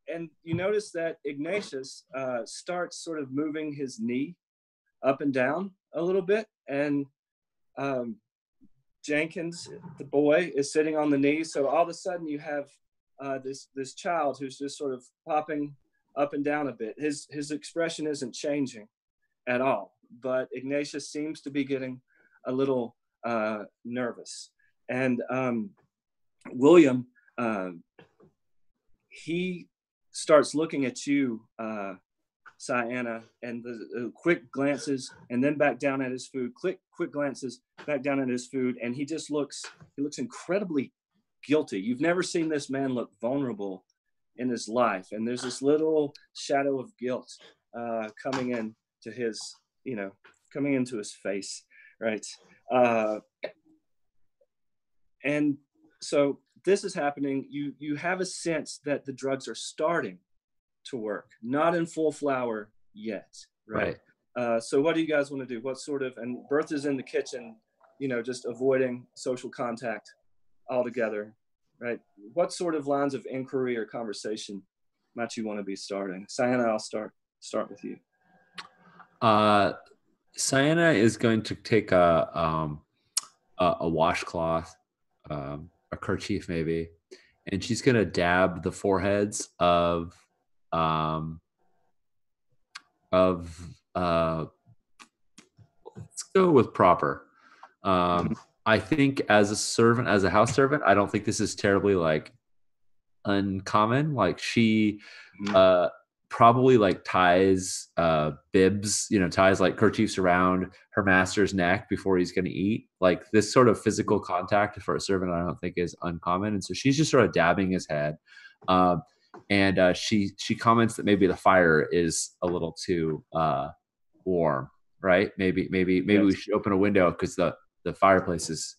And you notice that Ignatius starts sort of moving his knee up and down a little bit, and Jenkins, the boy, is sitting on the knee. So all of a sudden you have this child who's just sort of popping up and down a bit. His expression isn't changing at all, but Ignatius seems to be getting a little nervous. And William, he starts looking at you, Sienna, and the quick glances, and then back down at his food. Quick glances back down at his food, and he looks incredibly guilty. You've never seen this man look vulnerable in his life, and there's this little shadow of guilt coming into his face, right? And so this is happening. You have a sense that the drugs are starting to work, not in full flower yet, right? So what do you guys want to do? What sort of, and Bertha's in the kitchen, just avoiding social contact altogether, right? What sort of lines of inquiry or conversation might you want to be starting? Sienna, I'll start with you. Sienna is going to take a washcloth, a kerchief maybe, and she's going to dab the foreheads of let's go with Proper. I think as a house servant, I don't think this is terribly like uncommon. Like she probably like ties bibs, ties like kerchiefs around her master's neck before he's going to eat. Like this sort of physical contact for a servant, I don't think is uncommon. And so she's just sort of dabbing his head. And she comments that maybe the fire is a little too warm, right? Maybe yes. We should open a window because the fireplace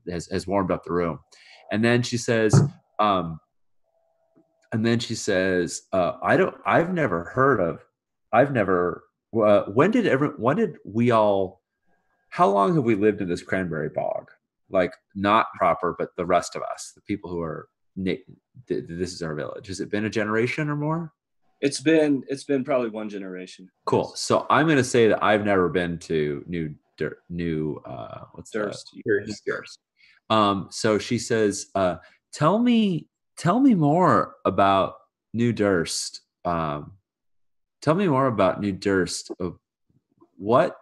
has warmed up the room. And then she says, when did we all, how long have we lived in this cranberry bog? Like not Proper, but the rest of us, the people who are, this is our village. Has it been a generation or more? It's been probably one generation. Cool. Yes. So I'm going to say that I've never been to New Durst. So she says, tell me more about New Durst. Tell me more about New Durst. What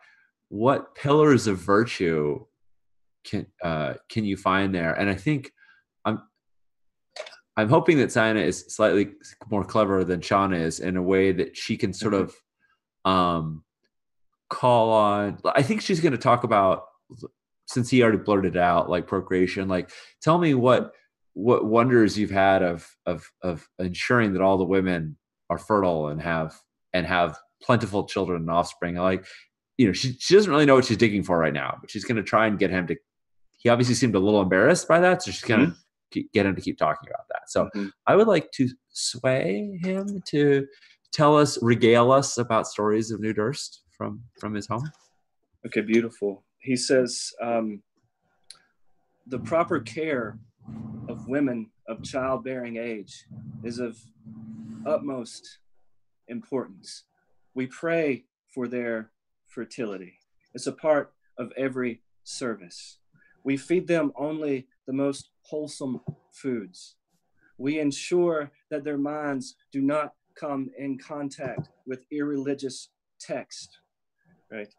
pillars of virtue can you find there? And I think I'm hoping that Sienna is slightly more clever than Shauna is in a way that she can sort of call on. I think she's going to talk about, since he already blurted out, like procreation. Like, tell me what wonders you've had of ensuring that all the women are fertile and have plentiful children and offspring. Like, she doesn't really know what she's digging for right now, but she's going to try and get him to. He obviously seemed a little embarrassed by that, so she's going to get him to keep talking about that. So I would like to sway him to regale us about stories of New Durst from his home. Okay, beautiful. He says, the proper care of women of childbearing age is of utmost importance. We pray for their fertility. It's a part of every service. We feed them only the most wholesome foods. We ensure that their minds do not come in contact with irreligious text, right?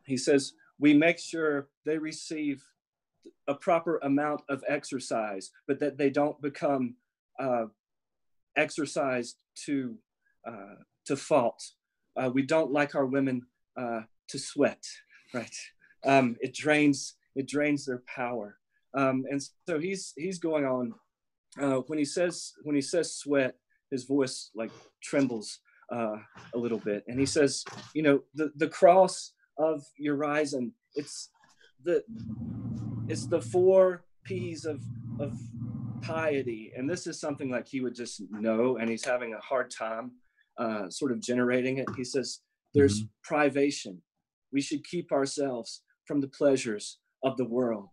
He says, we make sure they receive a proper amount of exercise, but that they don't become exercised to fault. We don't like our women to sweat, right? It drains their power. And so he's going on. When he says sweat, his voice like trembles a little bit, and he says, the cross of Urizen, it's the 4 P's of piety, and this is something like he would just know, and he's having a hard time sort of generating it. He says there's privation. We should keep ourselves from the pleasures of the world.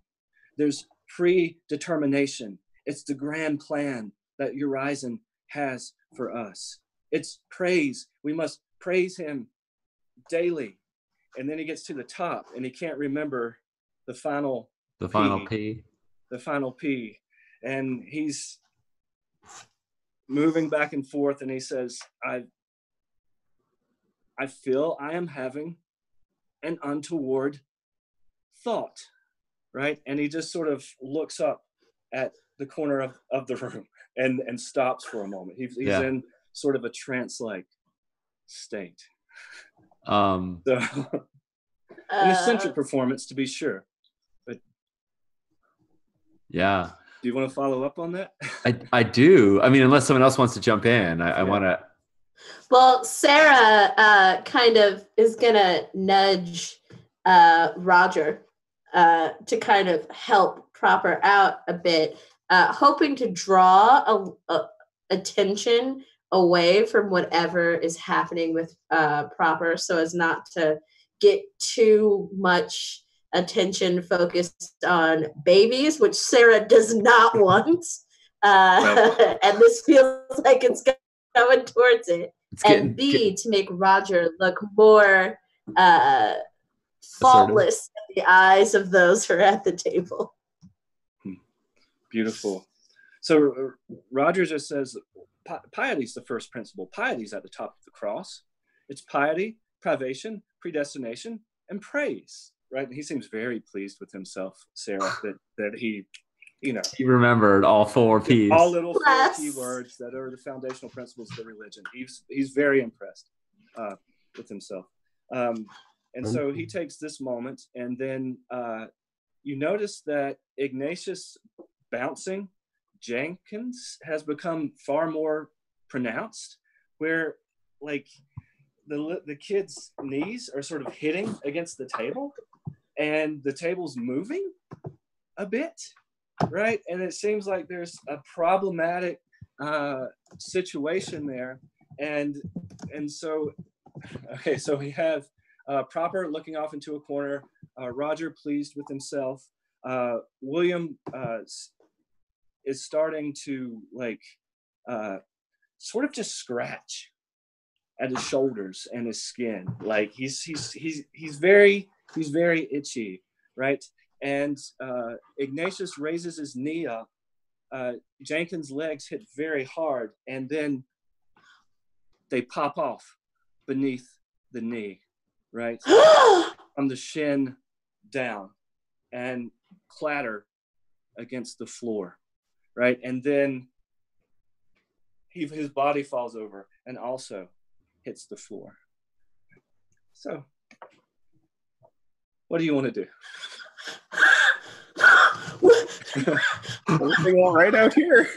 There's predetermination. It's the grand plan that Urizen has for us. It's praise. We must praise him daily. And then he gets to the top and he can't remember the final P. The final P. And he's moving back and forth, and he says, I feel I am having an untoward thought, right? And he just sort of looks up at the corner of the room and stops for a moment. He's in sort of a trance-like state. So an eccentric performance, to be sure. But yeah. Do you want to follow up on that? I do. I mean, unless someone else wants to jump in, I want to. Well, Sarah kind of is going to nudge Roger to kind of help Proper out a bit, hoping to draw attention away from whatever is happening with Proper so as not to get too much attention focused on babies, which Sarah does not want. Right. And this feels like it's going towards it. And B, to make Roger look more faultless in the eyes of those who are at the table. Beautiful. So Roger just says, piety is the first principle. Piety is at the top of the cross. It's piety, privation, predestination, and praise. Right? And he seems very pleased with himself, Sarah, that he, he remembered all 4 P's. All little 4 key words that are the foundational principles of the religion. He's very impressed with himself. And so he takes this moment, and then you notice that Ignatius bouncing Jenkins has become far more pronounced, where like the kid's knees are sort of hitting against the table, and the table's moving a bit, right? And it seems like there's a problematic situation there. And so, okay, so we have Proper looking off into a corner, Roger pleased with himself, William is starting to sort of just scratch at his shoulders and his skin. Like he's very itchy, right? And Ignatius raises his knee up. Jenkins' legs hit very hard, and then they pop off beneath the knee, right? From the shin down, and clatter against the floor, right? And then his body falls over and also hits the floor. So, what do you want to do? Everything all right out here?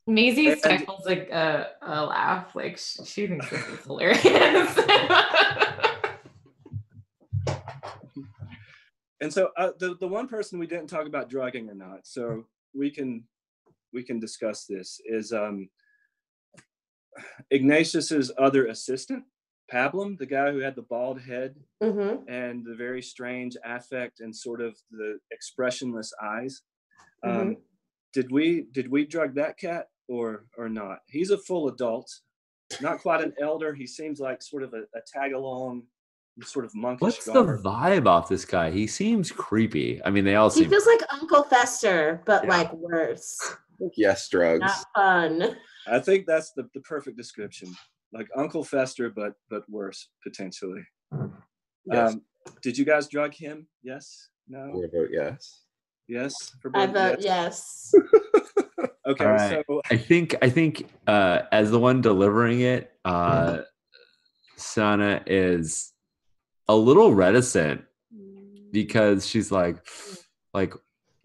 Maisie stifles like a laugh, like she thinks this is hilarious. And so the one person we didn't talk about drugging or not, so we can discuss this, is Ignatius's other assistant, Pablum, the guy who had the bald head and the very strange affect and sort of the expressionless eyes. Did we drug that cat or not? He's a full adult, not quite an elder. He seems like sort of a tag along, sort of monkish. What's the vibe off this guy? He seems creepy. I mean, they all seem. He feels like Uncle Fester, but like worse. Yes, drugs. Not fun. I think that's the perfect description. Like Uncle Fester, but worse potentially. Yes. Did you guys drug him? Yes. No. What about yes? Yes. I vote yes. Okay. Right. So I think as the one delivering it, Sana is a little reticent because she's like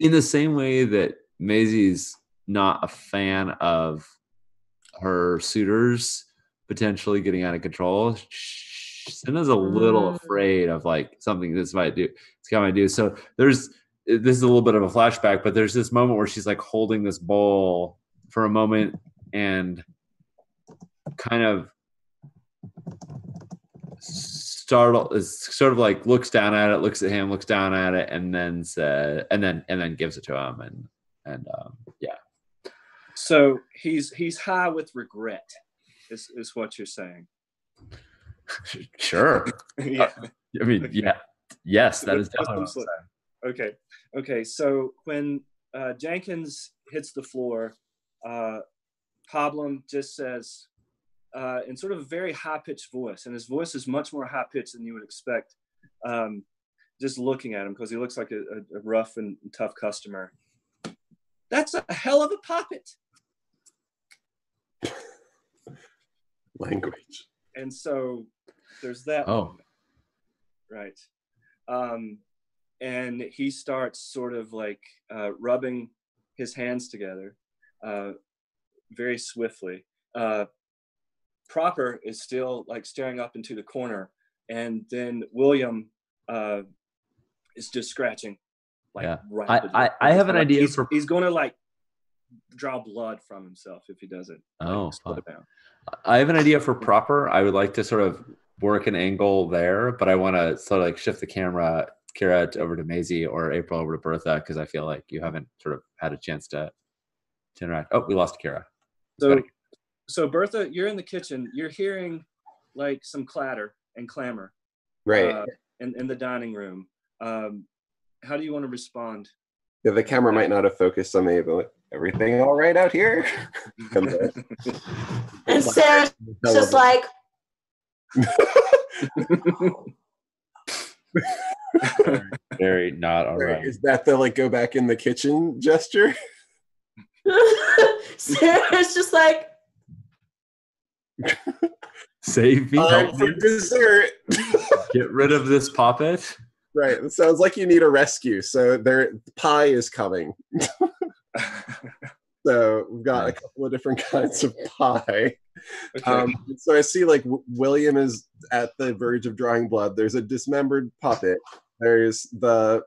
in the same way that Maisie's not a fan of her suitors potentially getting out of control. Sana's a little afraid of like something this might do. So this is a little bit of a flashback, but there's this moment where she's like holding this bowl for a moment and kind of startled, is sort of like looks down at it, looks at him, looks down at it, and then gives it to him, and yeah. So he's high with regret, is what you're saying. Sure. Yeah. I mean, Okay. yeah. Yes, that is With definitely some what I'm saying. Okay. So when Jenkins hits the floor, Pablum just says, in sort of a very high-pitched voice, and his voice is much more high-pitched than you would expect, just looking at him, because he looks like a rough and tough customer. That's a hell of a poppet. Language. And so there's that moment, right? And he starts sort of like rubbing his hands together very swiftly. Proper is still like staring up into the corner, and then William is just scratching like rapidly. I have an idea for. He's going to like draw blood from himself if he doesn't. Slow down. I have an idea for Proper. I would like to sort of work an angle there, but I want to sort of like shift the camera, Kira, over to Maisie or April over to Bertha, because I feel like you haven't sort of had a chance to interact. Oh, we lost Kira. So Bertha, you're in the kitchen. You're hearing like some clatter and clamor, right? In the dining room. How do you want to respond? Yeah, the camera might not have focused on me, but everything all right out here? And Sarah's just like, very not all right. Is that the like go back in the kitchen gesture? Sarah's just like, save me, help for me. Dessert. Get rid of this puppet. Right. It sounds like you need a rescue. So pie is coming. So we've got a couple of different kinds of pie. Okay. So I see like William is at the verge of drawing blood. There's a dismembered puppet. There's the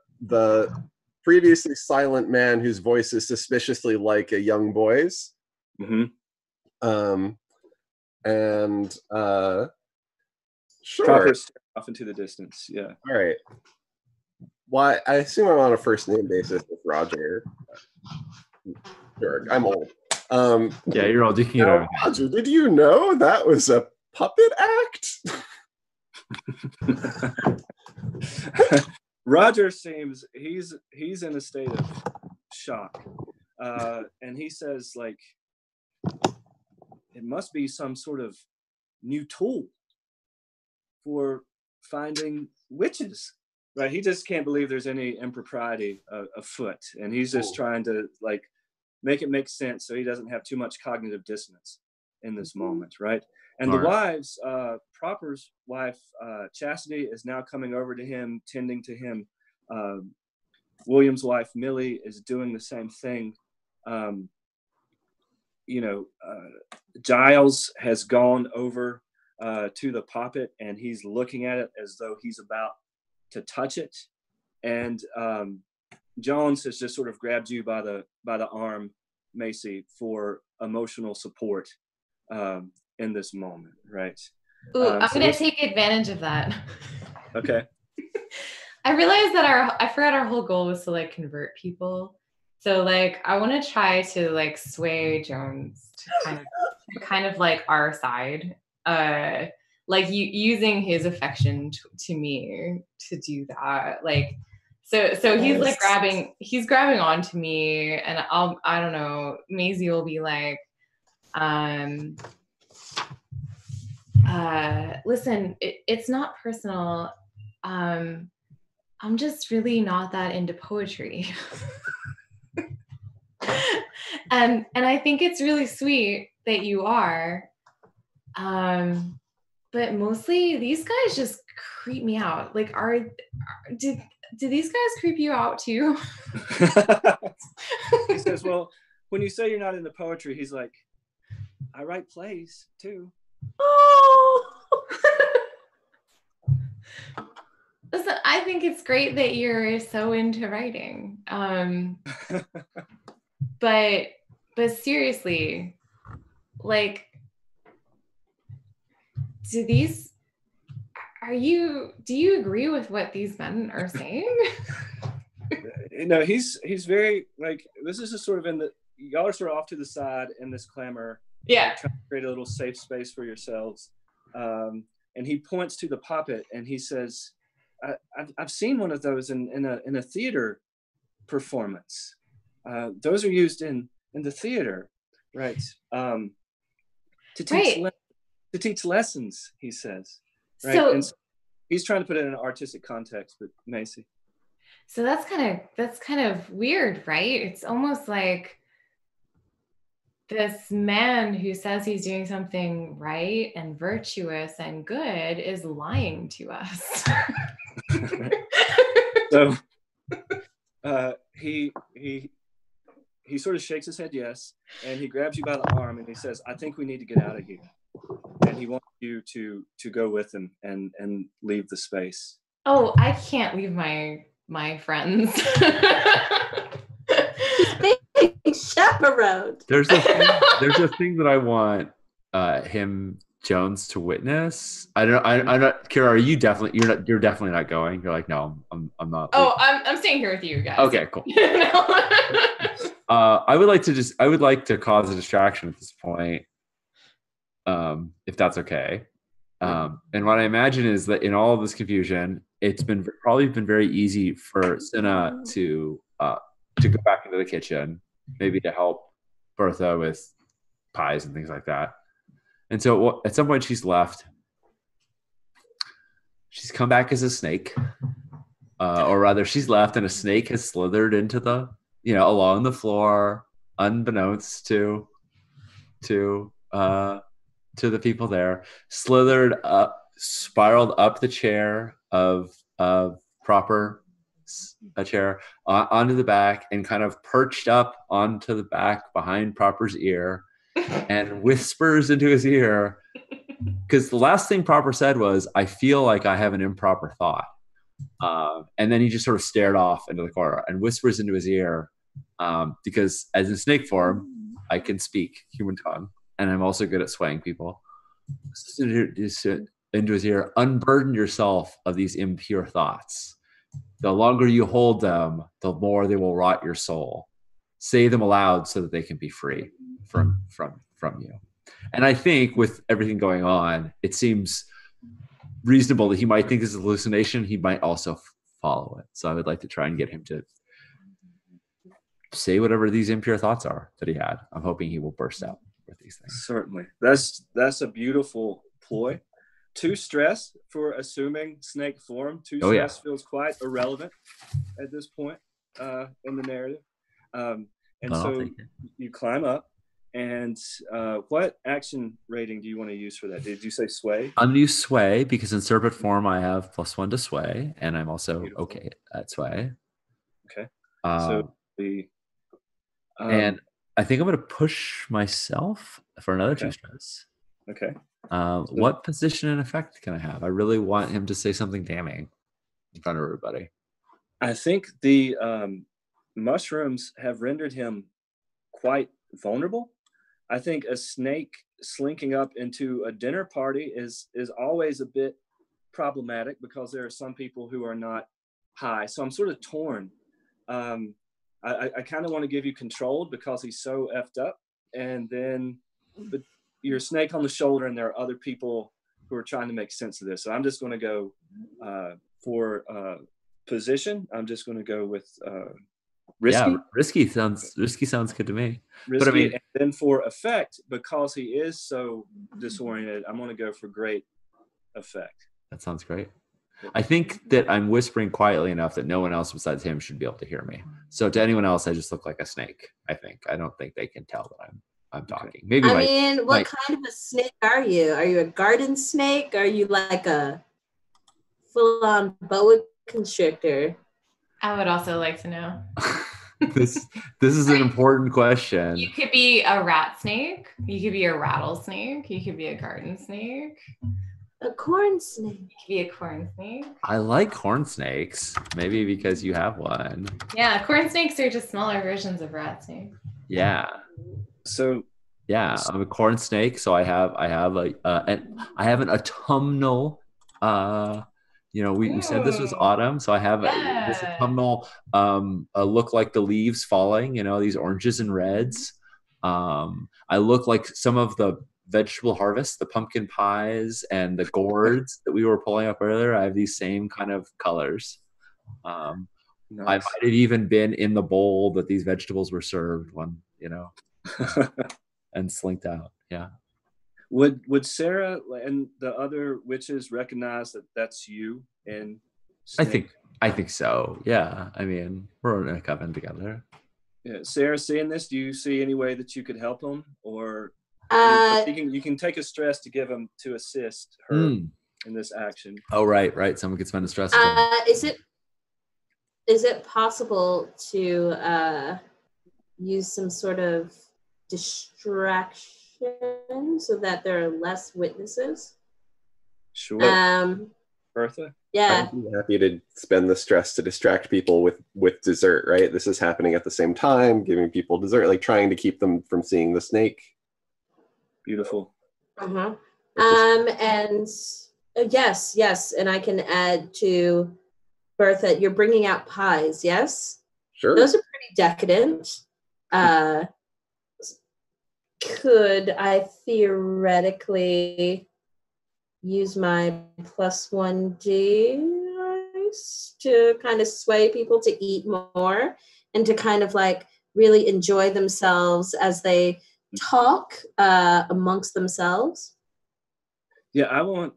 previously silent man whose voice is suspiciously like a young boy's. Mm-hmm. Sure. Proper's off into the distance. Yeah. All right. Why? I assume I'm on a first name basis with Roger. Sure, I'm old. Yeah, you're old. You can get over that. Roger, did you know that was a puppet act? Roger seems he's in a state of shock, and he says like, it must be some sort of new tool for finding witches. Right, he just can't believe there's any impropriety afoot, and he's just trying to like make it make sense so he doesn't have too much cognitive dissonance in this moment, right? And the wives, Proper's wife, Chastity, is now coming over to him, tending to him. William's wife, Millie, is doing the same thing. Giles has gone over to the puppet, and he's looking at it as though he's about to touch it, and Jones has just sort of grabbed you by the arm, Macy, for emotional support in this moment, right? Ooh, I'm gonna take advantage of that. Okay. I realized that I forgot our whole goal was to like convert people. So like I want to try to like sway Jones to kind of like our side. Like using his affection to me to do that. Like so he's like grabbing onto me, and I don't know, Maisie will be like, listen, it's not personal. I'm just really not that into poetry. and I think it's really sweet that you are. But mostly these guys just creep me out. Like, do these guys creep you out too? He says, well, when you say you're not into poetry, he's like, I write plays too. oh. Listen, I think it's great that you're so into writing. But seriously, like, do you agree with what these men are saying? No, he's very like, this is just sort of y'all are sort of off to the side in this clamor. Yeah. Trying to create a little safe space for yourselves. and he points to the puppet and he says, I've seen one of those in a theater performance. Those are used in the theater, right? To teach lessons, he says, right? And so he's trying to put it in an artistic context, but Macy. So that's kind of weird, right? It's almost like this man who says he's doing something right and virtuous and good is lying to us. So he sort of shakes his head yes, and he grabs you by the arm and he says, I think we need to get out of here. And he wants you to go with him and leave the space. Oh, I can't leave my friends. Chaperone. There's a thing that I want him Jones to witness. I'm not. Kira, are you definitely? You're definitely not going. You're like, no, I'm not. Oh, I'm staying here with you guys. Okay, cool. I would like to cause a distraction at this point, if that's okay. And what I imagine is that in all of this confusion, it's probably been very easy for Cinna to go back into the kitchen, maybe to help Bertha with pies and things like that. And so at some point she's left. She's come back as a snake, or rather she's left and a snake has slithered into along the floor, unbeknownst to the people there, slithered up, spiraled up the chair of Proper, a chair onto the back, and kind of perched up onto the back behind Proper's ear and whispers into his ear, because the last thing Proper said was, I feel like I have an improper thought. And then he just sort of stared off into the corner and whispers into his ear, because as in snake form, I can speak human tongue, and I'm also good at swaying people. Into his ear, unburden yourself of these impure thoughts. The longer you hold them, the more they will rot your soul. Say them aloud so that they can be free from you. And I think with everything going on, it seems reasonable that he might think this is a hallucination. He might also follow it. So I would like to try and get him to say whatever these impure thoughts are that he had. I'm hoping he will burst out with these things. Certainly. That's a beautiful ploy. Too stress for assuming snake form. Too stress feels quite irrelevant at this point in the narrative. So you climb up, and what action rating do you want to use for that? Did you say sway? I'm going to use sway because in serpent form I have +1 to sway, and I'm also beautiful. Okay at sway. Okay. And I think I'm going to push myself for another 2 stress. Okay. What position and effect can I have? I really want him to say something damning in front of everybody. I think the mushrooms have rendered him quite vulnerable. I think a snake slinking up into a dinner party is always a bit problematic because there are some people who are not high. So I'm sort of torn. I kind of want to give you controlled because he's so effed up, and then but you're a snake on the shoulder and there are other people who are trying to make sense of this. So I'm just going to go for position. I'm just going to go with risky. Yeah, risky sounds good to me. Risky, but I mean, and then for effect, because he is so disoriented, I'm going to go for great effect. That sounds great. I think that I'm whispering quietly enough that no one else besides him should be able to hear me. So to anyone else, I just look like a snake. I don't think they can tell that I'm talking. Maybe. What kind of a snake are you? Are you a garden snake? Are you like a full-on boa constrictor? I would also like to know. This is an important question. You could be a rat snake. You could be a rattlesnake. You could be a garden snake. A corn snake. You could be a corn snake. I like corn snakes. Maybe because you have one. Yeah, corn snakes are just smaller versions of rat snakes. Yeah. So yeah, I'm a corn snake. So I have an autumnal. We said this was autumn, so I have this autumnal look like the leaves falling. These oranges and reds. I look like some of the vegetable harvest, the pumpkin pies and the gourds that we were pulling up earlier, I have these same kind of colors. I Nice. might have even been in the bowl that these vegetables were served when, and slinked out. Yeah. Would Sarah and the other witches recognize that that's you? And I think so. Yeah. I mean, we're in a coven together. Yeah. Sarah, seeing this, do you see any way that you could help him, or you can take a stress to give him to assist her in this action? Oh, right. Someone could spend a stress. Is it possible to use some sort of distraction so that there are less witnesses? Sure. Bertha? Yeah. I'd be happy to spend the stress to distract people with dessert, right? This is happening at the same time, giving people dessert, like trying to keep them from seeing the snake. Beautiful. And yes, and I can add to Bertha, you're bringing out pies, yes? Sure. Those are pretty decadent. Could I theoretically use my +1 dice to kind of sway people to eat more and to kind of like really enjoy themselves as they talk amongst themselves? Yeah, I want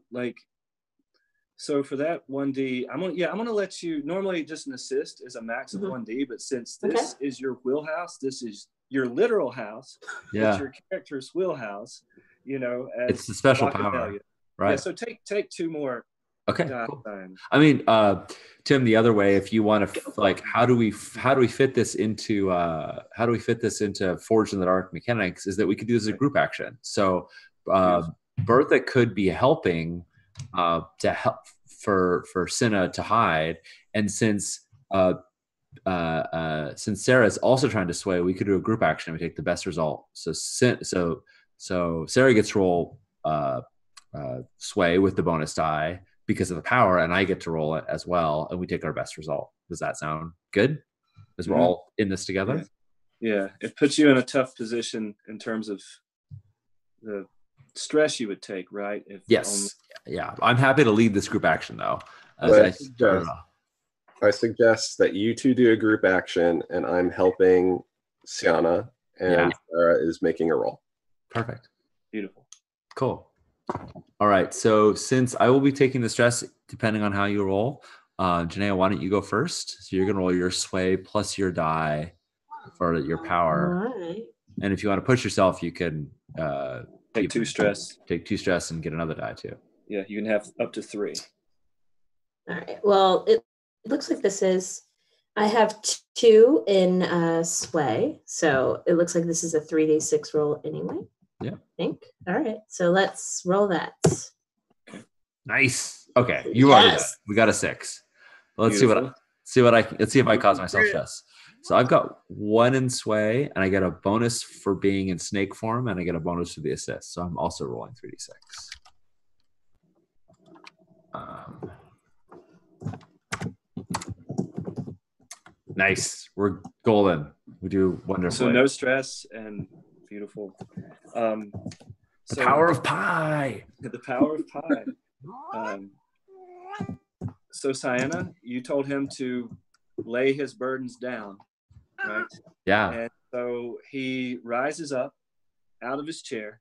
so for that 1D, I'm gonna let you. Normally, just an assist is a max of 1D, but since this is your wheelhouse, this is your literal house. Yeah, it's your character's wheelhouse. It's the special power, right? Yeah. So take 2 more. Okay. Cool. I mean, Tim, the other way, if you want to, how do we fit this into Forged in the Dark mechanics, is that we could do this as a group action. So Bertha could be helping to help for Cinna to hide, and since Sarah is also trying to sway, we could do a group action and we take the best result. So Sarah gets to roll sway with the bonus die because of the power, and I get to roll it as well, and we take our best result. Does that sound good? As we're all in this together? Yeah. It puts you in a tough position in terms of the stress you would take, right? Yes. Yeah. I'm happy to lead this group action, though. I suggest that you two do a group action, and I'm helping Sienna, and Sarah is making a roll. Perfect. Beautiful. Cool. All right. So since I will be taking the stress, depending on how you roll, Janaea, why don't you go first? So you're going to roll your sway plus your die for your power. All right. And if you want to push yourself, you can take 2 stress. Take 2 stress and get another die too. Yeah, you can have up to 3. All right. Well, it looks like I have 2 in sway, so it looks like this is a 3d6 roll anyway. Yeah. I think. All right. So let's roll that. Nice. Okay. You already did. We got a 6. Let's see let's see if I cause myself stress. So I've got 1 in sway, and I get a bonus for being in snake form, and I get a bonus for the assist. So I'm also rolling 3d6. Nice. We're golden. We do wonderfully. So no stress and beautiful. The power of pie. The power of pie. So Sienna, you told him to lay his burdens down, right? Yeah. And so he rises up out of his chair,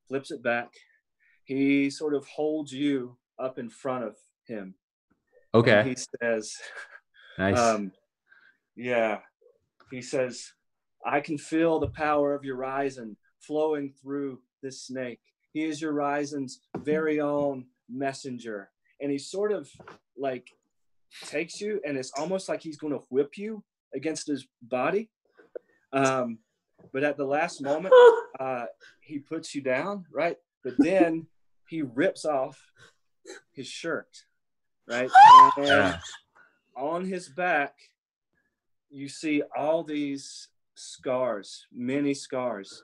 flips it back. He sort of holds you up in front of him. Okay. And he says, nice. He says, I can feel the power of Urizen flowing through this snake. He is Urizen's very own messenger. And he sort of takes you, and it's almost like he's going to whip you against his body. But at the last moment, he puts you down, right? But then he rips off his shirt, right? And on his back, you see all these scars, many scars,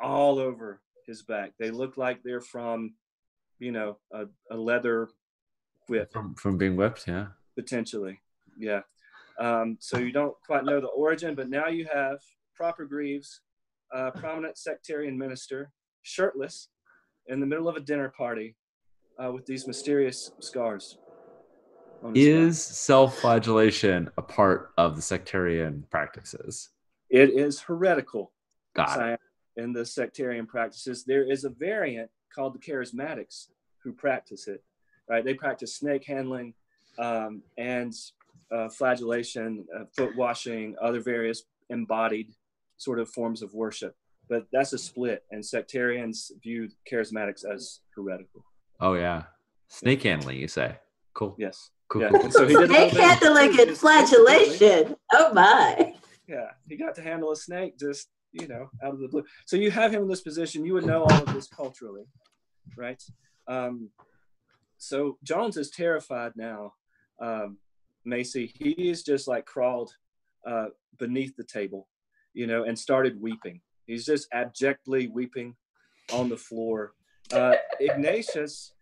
all over his back. They look like they're from, a leather whip. From being whipped, yeah. Potentially, yeah. So you don't quite know the origin, but now you have proper greaves prominent sectarian minister, shirtless, in the middle of a dinner party, with these mysterious scars on his back. Is self-flagellation a part of the sectarian practices? It is heretical. Got it. In the sectarian practices, there is a variant called the charismatics who practice it. Right? They practice snake handling and flagellation, foot washing, other various embodied sort of forms of worship. But that's a split, and sectarians view charismatics as heretical. Oh yeah, snake handling, you say? Cool. Yes. Cool. Yeah. Cool. And so he did Snake handling and flagellation. Oh my. Yeah, he got to handle a snake just, out of the blue. So you have him in this position. You would know all of this culturally, right? So Jones is terrified now. Macy, he is just like crawled beneath the table, and started weeping. He's just abjectly weeping on the floor. Ignatius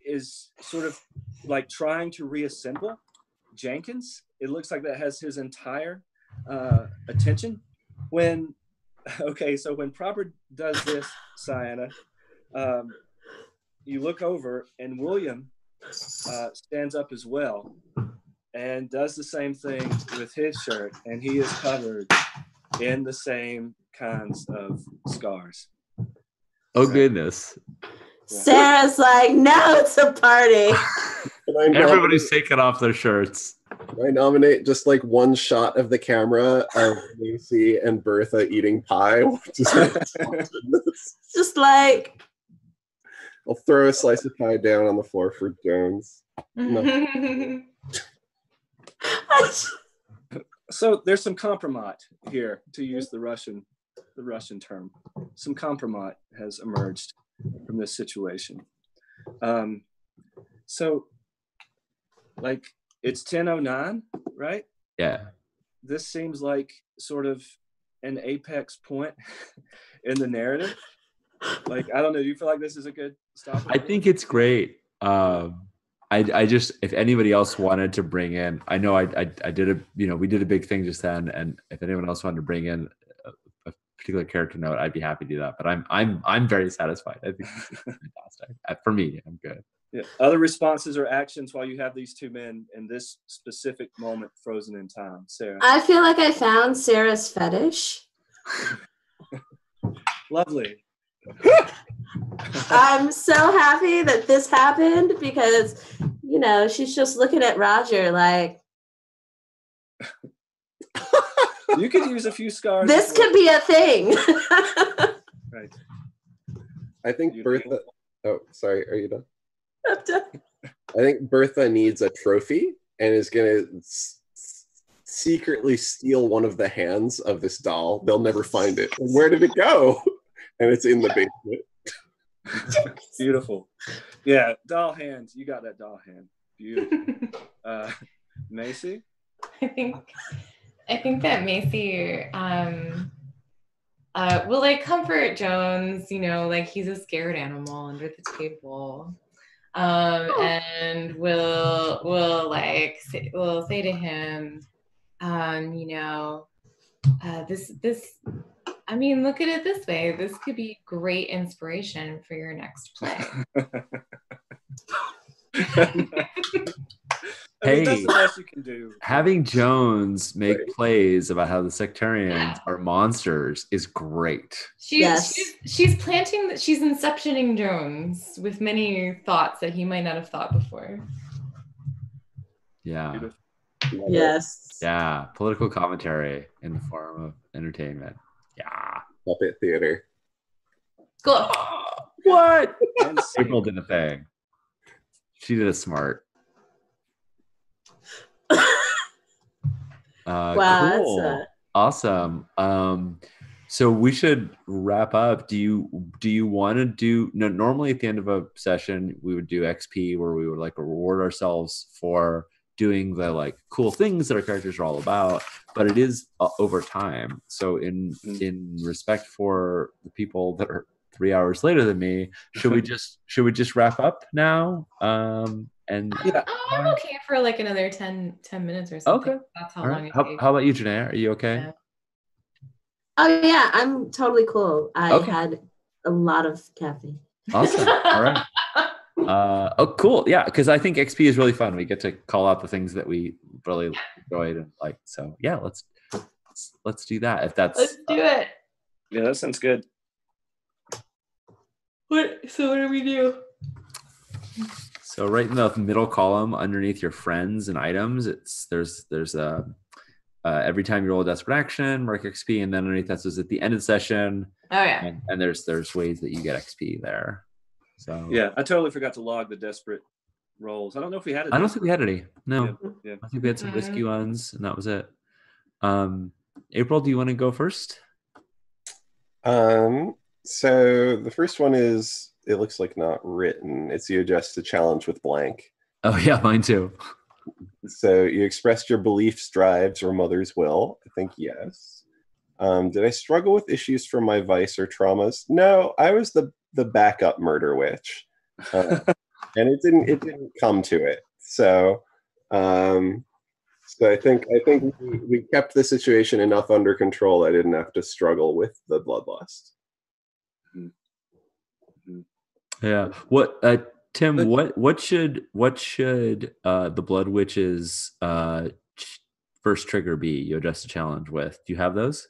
is sort of like trying to reassemble Jenkins. It looks like that has his entire attention. So when Proper does this, Sienna, you look over and William stands up as well and does the same thing with his shirt, and he is covered in the same kinds of scars. Oh goodness. Sarah's like, now it's a party. Everybody's taking off their shirts. I nominate just like one shot of the camera of Macy and Bertha eating pie. Just like, I'll throw a slice of pie down on the floor for Jones. No. So there's some compromise here, to use the Russian term. Some compromise has emerged from this situation. So like it's 10:09, right? Yeah. This seems like sort of an apex point in the narrative. Like, I don't know, do you feel like this is a good stop? I think it's great. I just, if anybody else wanted to bring in, I know I did we did a big thing just then, and if anyone else wanted to bring in a particular character note, I'd be happy to do that. But I'm very satisfied. I think it's fantastic. For me, I'm good. Yeah. Other responses or actions while you have these two men in this specific moment frozen in time, Sarah? I feel like I found Sarah's fetish. Lovely. I'm so happy that this happened because, she's just looking at Roger like, you could use a few scars. This could be a thing. Right. I think Bertha. Oh, sorry. Are you done? I'm done. I think Bertha needs a trophy and is going to secretly steal one of the hands of this doll. They'll never find it. And where did it go? And it's in the basement. Beautiful. Yeah, doll hands. You got that doll hand. Beautiful. Macy? I think that Macy will like comfort Jones, like he's a scared animal under the table. And we'll say to him, this I mean, look at it this way. This could be great inspiration for your next play. Hey, that's the best you can do. Having Jones make plays about how the sectarians are monsters is great. She's inceptioning Jones with many thoughts that he might not have thought before. Yeah. Yes. Yeah. Political commentary in the form of entertainment. Yeah. Puppet theater. Cool. What? April did a thing. She did a smart. Wow, cool. Awesome. So we should wrap up. Do you want to do? No, normally at the end of a session we would do XP, where we would like reward ourselves for doing the like cool things that our characters are all about, but it is over time. So in respect for the people that are 3 hours later than me, should we just wrap up now? And yeah, I'm okay for like another 10 minutes or something. Okay. That's how all long right. it takes. How about you, Janae? Are you okay? Yeah. Oh yeah, I'm totally cool. I Okay. had a lot of caffeine. Awesome. All right. Oh, cool. Yeah, because I think XP is really fun. We get to call out the things that we really enjoyed and like. So yeah, let's do that. If that's Let's do it. Yeah, that sounds good. What do we do? So right in the middle column underneath your friends and items, there's a every time you roll a desperate action, mark XP, and then underneath that says at the end of the session. Oh yeah. And there's ways that you get XP there. So Yeah, I totally forgot to log the desperate rolls. I don't know if we had. I don't think we had any. No, Yeah. I think we had some risky ones, and that was it. April, do you want to go first? So the first one is, it looks like not written. It's you adjust the challenge with blank. Oh yeah, mine too. So you expressed your beliefs, drives, or mother's will. I think yes. Did I struggle with issues from my vice or traumas? No, I was the backup murder witch, and it didn't come to it. So, so I think we kept the situation enough under control. I didn't have to struggle with the bloodlust. Yeah. What, Tim? What should the Blood Witch's first trigger be? You adjust a challenge with. Do you have those?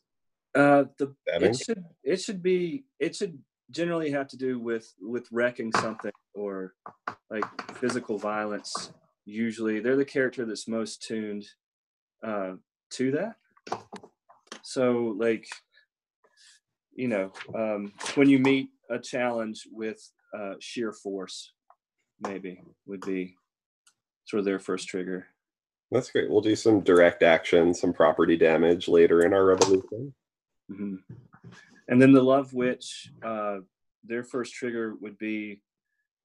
It should generally have to do with wrecking something or like physical violence. Usually, they're the character that's most tuned to that. So, like, when you meet a challenge with sheer force, maybe would be sort of their first trigger. That's great. We'll do some direct action, some property damage later in our revolution. Mm-hmm. And then the Love Witch, their first trigger would be,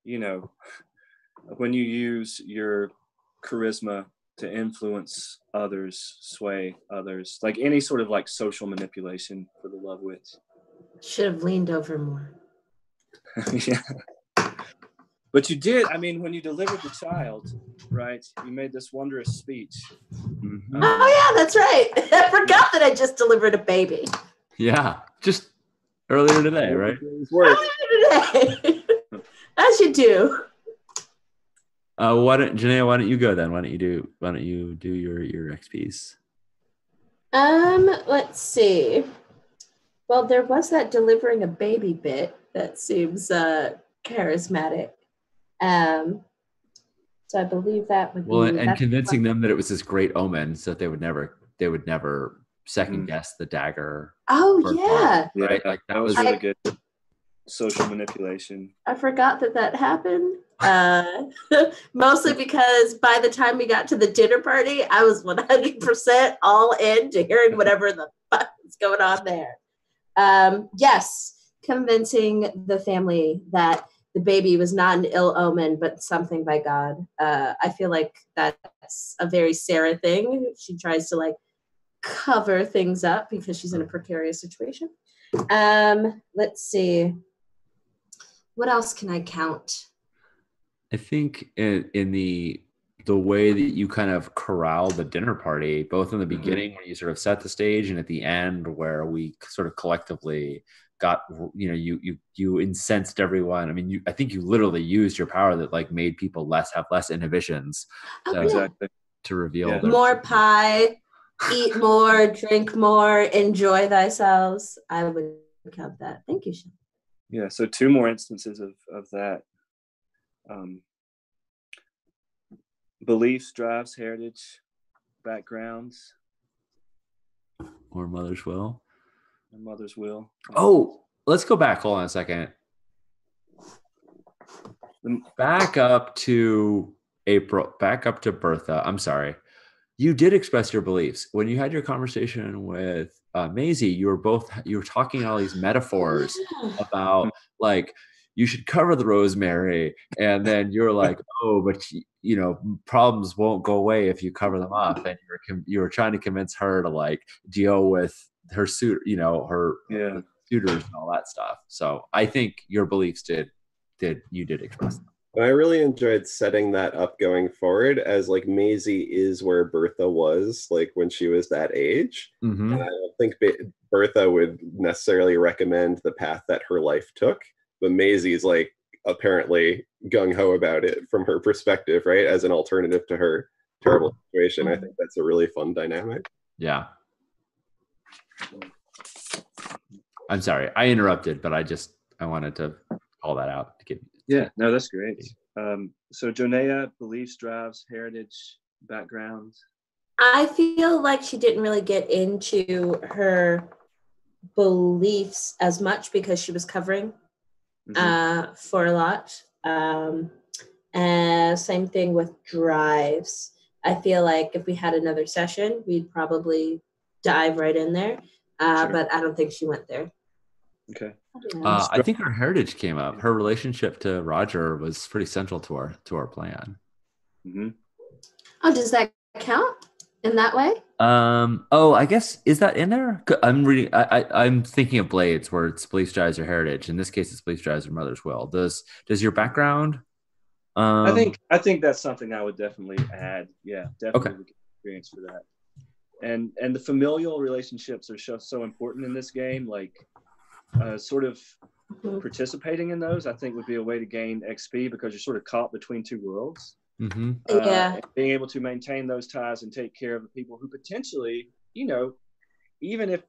when you use your charisma to influence others, sway others, like any sort of like social manipulation for the Love Witch. Should have leaned over more. Yeah. But you did. I mean, when you delivered the child, right? You made this wondrous speech. Mm-hmm. Oh yeah, that's right. I forgot that I just delivered a baby. Yeah, just earlier today, right? Earlier today. As you do. Janaea, why don't you go then? Why don't you do your XPs? Let's see. Well, there was that delivering a baby bit that seems charismatic. So I believe that would be and convincing them that it was this great omen, so that they would never second guess the dagger. Oh yeah, right. Yeah, like that was really good. Social manipulation. I forgot that happened. Mostly because by the time we got to the dinner party, I was 100% all in to hearing whatever the fuck is going on there. Yes, convincing the family that the baby was not an ill omen, but something by God. I feel like that's a very Sarah thing. She tries to like cover things up because she's in a precarious situation. Let's see. What else can I count? I think in the way that you kind of corral the dinner party, both in the beginning when you sort of set the stage and at the end where we sort of collectively got, you incensed everyone. I mean, I think you literally used your power that like made people have less inhibitions to reveal more pie, eat more, drink more, enjoy thyself. I would count that. Thank you, Sean. Yeah, so 2 more instances of that. Beliefs, drives, heritage, backgrounds. Or mother's will. And mother's will. Oh, let's go back. Hold on a second. Back up to April. Back up to Bertha. I'm sorry. You did express your beliefs. When you had your conversation with Maisie, you were talking all these metaphors about like, you should cover the rosemary. And then you're like, oh, but problems won't go away if you cover them up. And you were trying to convince her to like deal with her suit, her suitors and all that stuff. So I think your beliefs did express them. And I really enjoyed setting that up going forward as like Maisie is where Bertha was like when she was that age. Mm-hmm. And I don't think Bertha would necessarily recommend the path that her life took, but Maisie's like apparently gung-ho about it from her perspective, right? As an alternative to her terrible situation. I think that's a really fun dynamic. Yeah. I'm sorry, I interrupted, but I wanted to call that out to give. Yeah, no, that's great. So Jonea, beliefs, drives, heritage, background. I feel like she didn't really get into her beliefs as much because she was covering for a lot. And same thing with drives. I feel like if we had another session, we'd probably dive right in there. Sure. But I don't think she went there. Okay. I think her heritage came up. Her relationship to Roger was pretty central to our plan. Mm-hmm. Oh, does that count in that way? I guess, is that in there? I'm reading. I'm thinking of Blades, where it's beliefs, drives, or heritage. In this case, it's beliefs, drives, or mother's will. Does your background? I think that's something I would definitely add. Yeah, definitely Okay. Experience for that. And the familial relationships are so important in this game. Like, sort of participating in those, I think, would be a way to gain XP because you're sort of caught between two worlds. Mm-hmm. Being able to maintain those ties and take care of the people who potentially, even if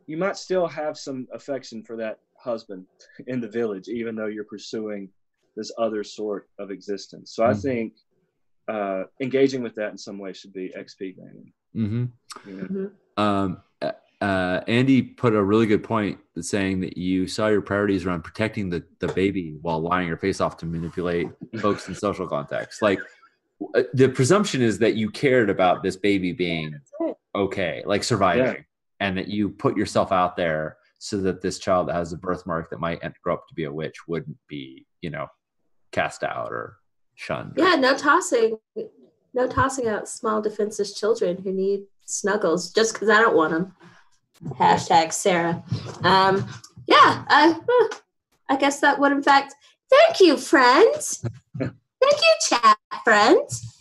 you might still have some affection for that husband in the village, even though you're pursuing this other sort of existence. So I think engaging with that in some way should be XP gaining. Mm-hmm. Yeah. Andy put a really good point saying that you saw your priorities around protecting the baby while lying your face off to manipulate folks in social context. Like, the presumption is that you cared about this baby being okay, like surviving, and that you put yourself out there so that this child that has a birthmark that might grow up to be a witch wouldn't be, cast out or shunned. Yeah, no tossing out small defenseless children who need snuggles just because I don't want them. Hashtag Sarah. I guess that would, in fact, thank you, friends. Thank you, chat friends.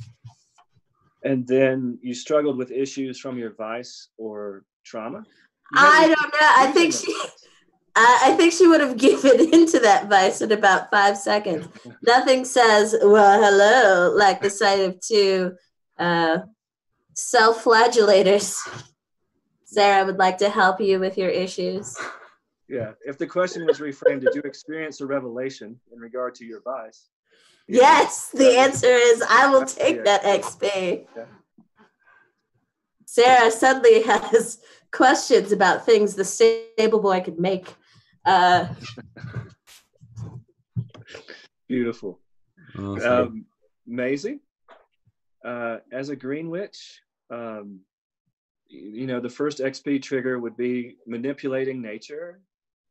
And then you struggled with issues from your vice or trauma? I don't know. I think she would have given into that vice in about 5 seconds. Nothing says, well, hello, like the sight of two self-flagellators. Sarah, I would like to help you with your issues. Yeah. If the question was reframed, did you experience a revelation in regard to your vice? Yes, the answer is I will take that XP. Yeah. Sarah suddenly has questions about things the stable boy could make. Beautiful. Awesome. Maisie, as a green witch, the first XP trigger would be manipulating nature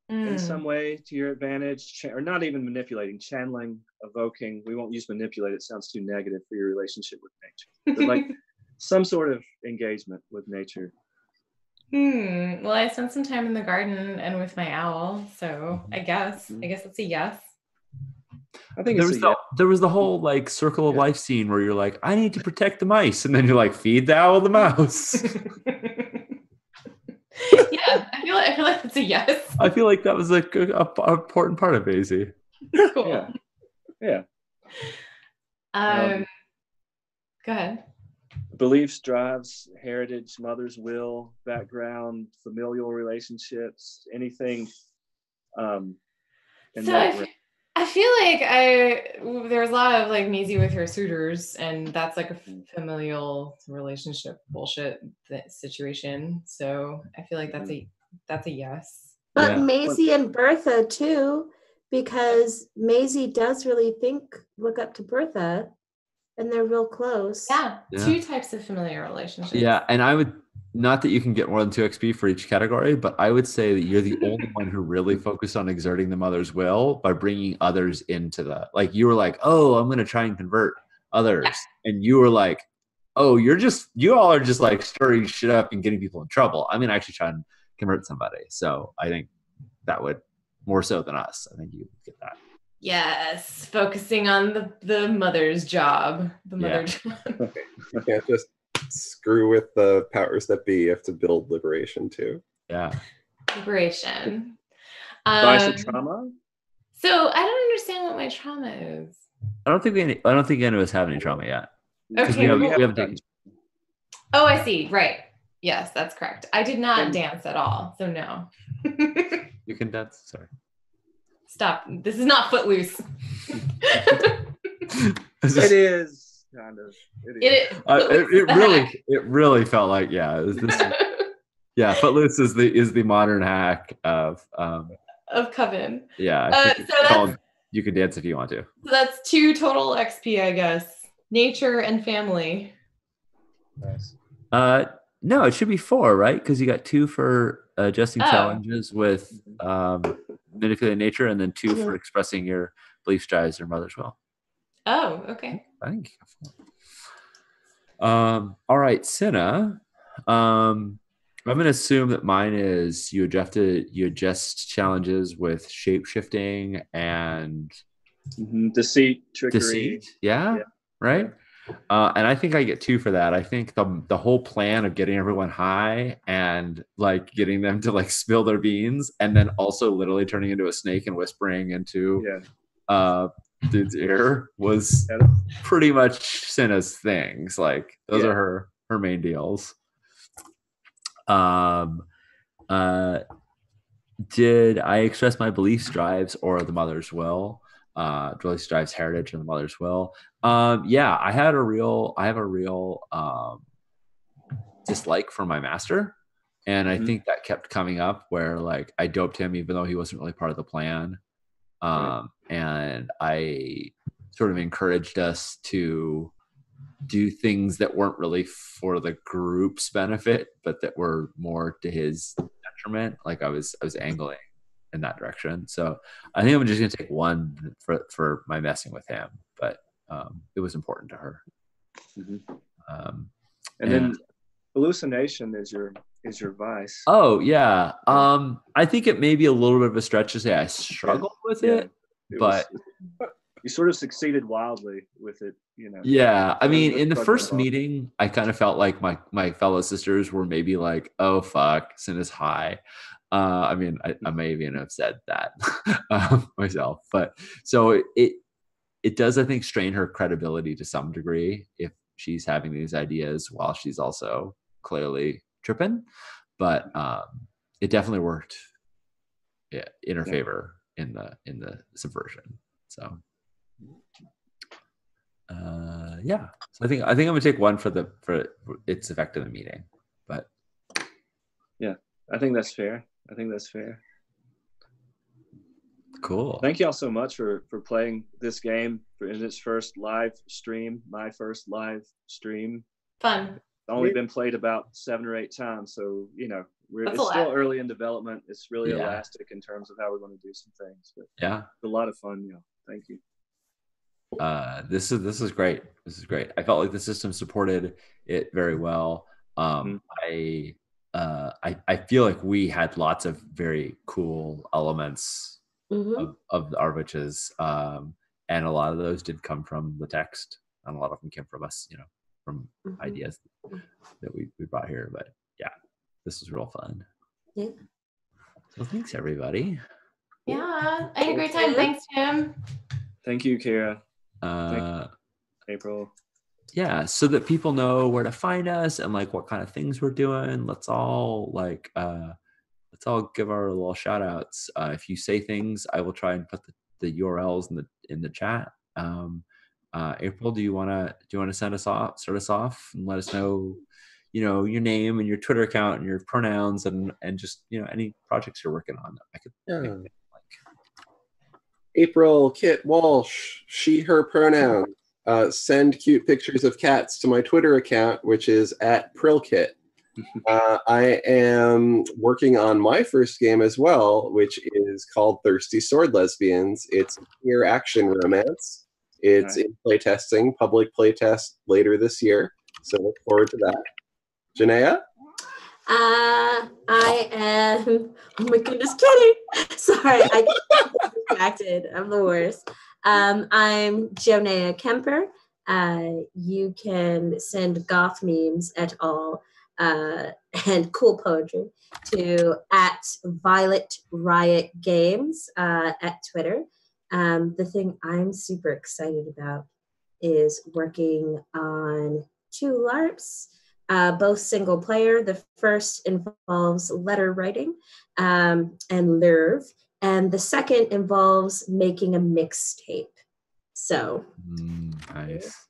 in some way to your advantage, or not even manipulating, channeling, evoking. We won't use manipulate. It sounds too negative for your relationship with nature. But like some sort of engagement with nature. Well, I spent some time in the garden and with my owl, so I guess it's a yes. I think there was the whole like circle of life scene where you're like, I need to protect the mice, and then you're like, feed the owl the mouse. Yeah, I feel like that's a yes. I feel like that was like a important part of Maisie. Cool. Yeah. Go ahead. Beliefs, drives, heritage, mother's will, background, familial relationships, anything. I feel like there's a lot of like Maisie with her suitors, and that's like a familial relationship bullshit situation. So I feel like that's a yes. But yeah. Maisie and Bertha too, because Maisie does really look up to Bertha, and they're real close. Yeah. 2 types of familiar relationships. Yeah, and I would, not that you can get more than 2 XP for each category, but I would say that you're the only one who really focused on exerting the mother's will by bringing others into that. Like, you were like, oh, I'm going to try and convert others. Yeah. And you were like, oh, you all are just like stirring shit up and getting people in trouble. I'm going to actually try and convert somebody. So I think that would, more so than us, I think you would get that. Yes, focusing on the mother's job. The mother job. You can't just screw with the powers that be. You have to build liberation too. Yeah. Liberation. Vice of trauma. So I don't understand what my trauma is. I don't think any of us have any trauma yet. Because Okay, we cool. haven't taken. Oh, I see. Right. Yes, that's correct. I did not dance at all, so no. You can dance. Sorry. Stop. This is not Footloose. It is kind of. It really felt like yeah. Footloose is the modern hack of Coven. Yeah, I think it's called You Can Dance If You Want to. So that's 2 total XP, I guess. Nature and family. Nice. No, it should be 4, right? Because you got 2 for adjusting challenges with manipulating nature, and then 2 for expressing your beliefs, drives, or mother's will. Oh, okay. I think you got 4. All right, Cinna. I'm going to assume that mine is you adjust challenges with shape shifting and deceit, trickery. Yeah. Right. And I think I get 2 for that. I think the whole plan of getting everyone high and like getting them to like spill their beans, and then also literally turning into a snake and whispering into dude's ear was pretty much Cinna's things. Like those are her main deals. Did I express my beliefs, drives, or the mother's will? Beliefs, drives, heritage, and the mother's will. Yeah, I have a real dislike for my master, and I think that kept coming up where like I doped him even though he wasn't really part of the plan, and I sort of encouraged us to do things that weren't really for the group's benefit, but that were more to his detriment. Like I was angling in that direction. So I think I'm just gonna take 1 for my messing with him, but it was important to her. And then hallucination is your vice. Oh yeah. I think it may be a little bit of a stretch to say I struggled with it, but you sort of succeeded wildly with it, Yeah, I mean, in the first meeting, I kind of felt like my fellow sisters were maybe like, "Oh fuck, Cinna's high." I mean, I may even have said that myself, but so it does, I think, strain her credibility to some degree if she's having these ideas while she's also clearly tripping. But it definitely worked, in her favor in the subversion. So. So I think I'm gonna take 1 for its effect in the meeting, but I think that's fair. Cool. Thank you all so much for playing this game in its first live stream. My first live stream. Fun. It's only been played about 7 or 8 times, so it's still early in development. It's really elastic in terms of how we're going to do some things. But it's a lot of fun. Thank you. This is great. I felt like the system supported it very well. I feel like we had lots of very cool elements of our witches, and a lot of those did come from the text, and a lot of them came from us, from ideas that we brought here. But this was real fun. Yeah. So thanks everybody. Yeah, I had a great time. Thanks, Tim. Thank you, Kira. April. Yeah, so that people know where to find us and like what kind of things we're doing. Let's all give our little shout outs. If you say things, I will try and put the URLs in the chat. April, do you want to start us off and let us know, your name and your Twitter account and your pronouns and just any projects you're working on. I could think April Kit Walsh, she, her pronouns. Send cute pictures of cats to my Twitter account, which is @PrillKit. I am working on my first game as well, which is called Thirsty Sword Lesbians. It's a queer action romance. It's in playtesting, public playtest later this year. So look forward to that. Janaea? I am, oh my goodness, Kenny. Sorry, I get distracted. I'm the worst. I'm Jonea Kemper. you can send goth memes et al. And cool poetry to @Violet Riot Games at Twitter. The thing I'm super excited about is working on 2 LARPs, both single player. The first involves letter writing and LERV, and the second involves making a mixtape. So nice.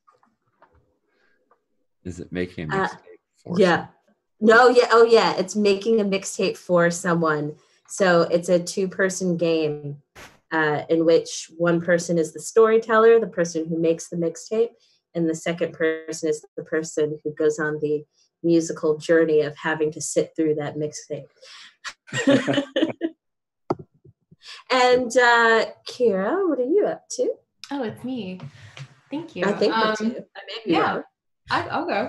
Is it making a mixtape for yeah. No, yeah, oh yeah, it's making a mixtape for someone. So it's a 2-person game in which one person is the storyteller, the person who makes the mixtape, and the second person is the person who goes on the musical journey of having to sit through that mixtape. And Kira, what are you up to? Oh, it's me. Thank you. I think me too. I may be wrong. I'll go.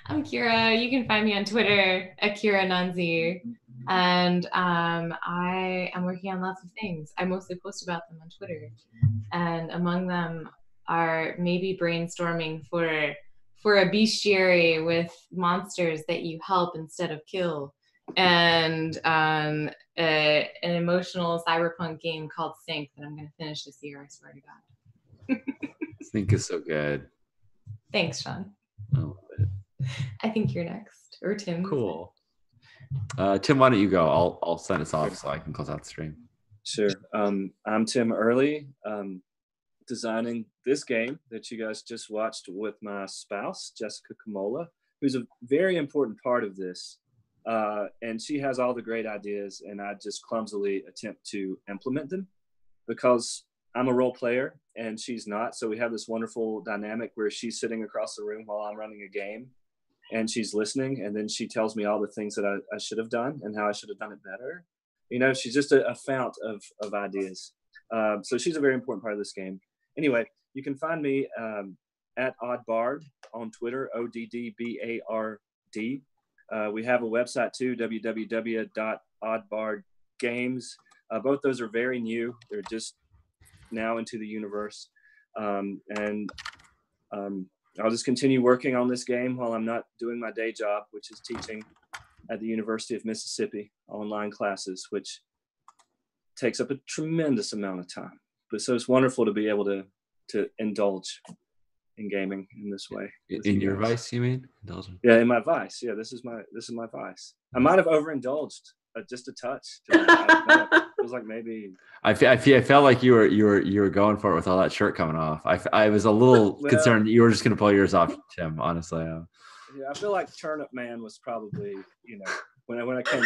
I'm Kira. You can find me on Twitter, Akira Nunzi. And I am working on lots of things. I mostly post about them on Twitter. And among them are maybe brainstorming for a bestiary with monsters that you help instead of kill. And an emotional cyberpunk game called Sync that I'm going to finish this year, I swear to God. Sync is so good. Thanks, Sean. I love it. I think you're next. Or Tim. Cool. Tim, why don't you go? I'll sign us off so I can close out the stream. Sure. I'm Tim Early, designing this game that you guys just watched with my spouse, Jessica Kamola, who's a very important part of this. And she has all the great ideas, and I just clumsily attempt to implement them because I'm a role player and she's not. So we have this wonderful dynamic where she's sitting across the room while I'm running a game and she's listening. And then she tells me all the things that I should have done and how I should have done it better. You know, she's just a fount of ideas. So she's a very important part of this game. Anyway, you can find me at Oddbard on Twitter, ODDBARD. We have a website too, www.oddbardgames. Both those are very new. They're just now into the universe. I'll just continue working on this game while I'm not doing my day job, which is teaching at the University of Mississippi online classes, which takes up a tremendous amount of time. But so it's wonderful to be able to indulge in gaming in this way. In your vice, you mean? Indulgent. Yeah, in my vice. Yeah, this is my vice. I might have overindulged just a touch. It was like maybe. I felt like you were going for it with all that shirt coming off. I was a little concerned that you were just going to pull yours off, Tim. Honestly. Yeah, I feel like Turnip Man was probably, you know, when I came.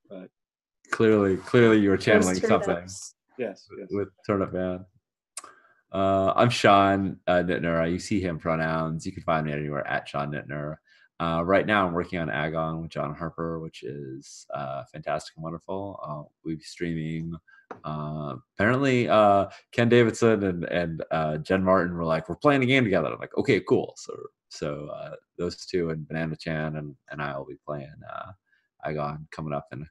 But clearly, you were channeling something. Yes. With Turnip Man. I'm Sean Nittner. You see him pronouns. You can find me anywhere at Sean Nittner. Right now, I'm working on Agon with John Harper, which is fantastic and wonderful. We'll be streaming. Apparently, Ken Davidson and Jen Martin were like, "We're playing a game together." I'm like, "Okay, cool." So those two and Banana Chan and I will be playing Agon coming up in a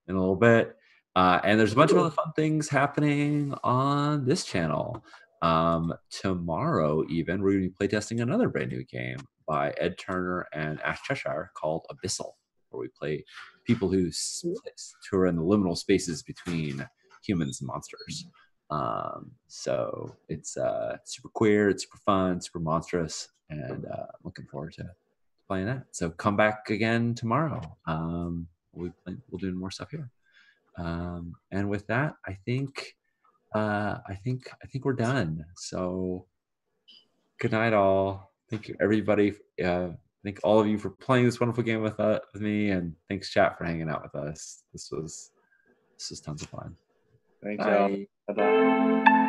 little bit. And there's a bunch of other fun things happening on this channel. Tomorrow, even, we're going to be playtesting another brand new game by Ed Turner and Ash Cheshire called Abyssal, where we play people who are in the liminal spaces between humans and monsters. So it's super queer, it's super fun, super monstrous, and I'm looking forward to playing that. So come back again tomorrow. We'll do more stuff here. And with that, I think we're done. So good night, all. Thank you, everybody. Thank all of you for playing this wonderful game with me, and thanks, chat, for hanging out with us. This was tons of fun. Thank you. Bye.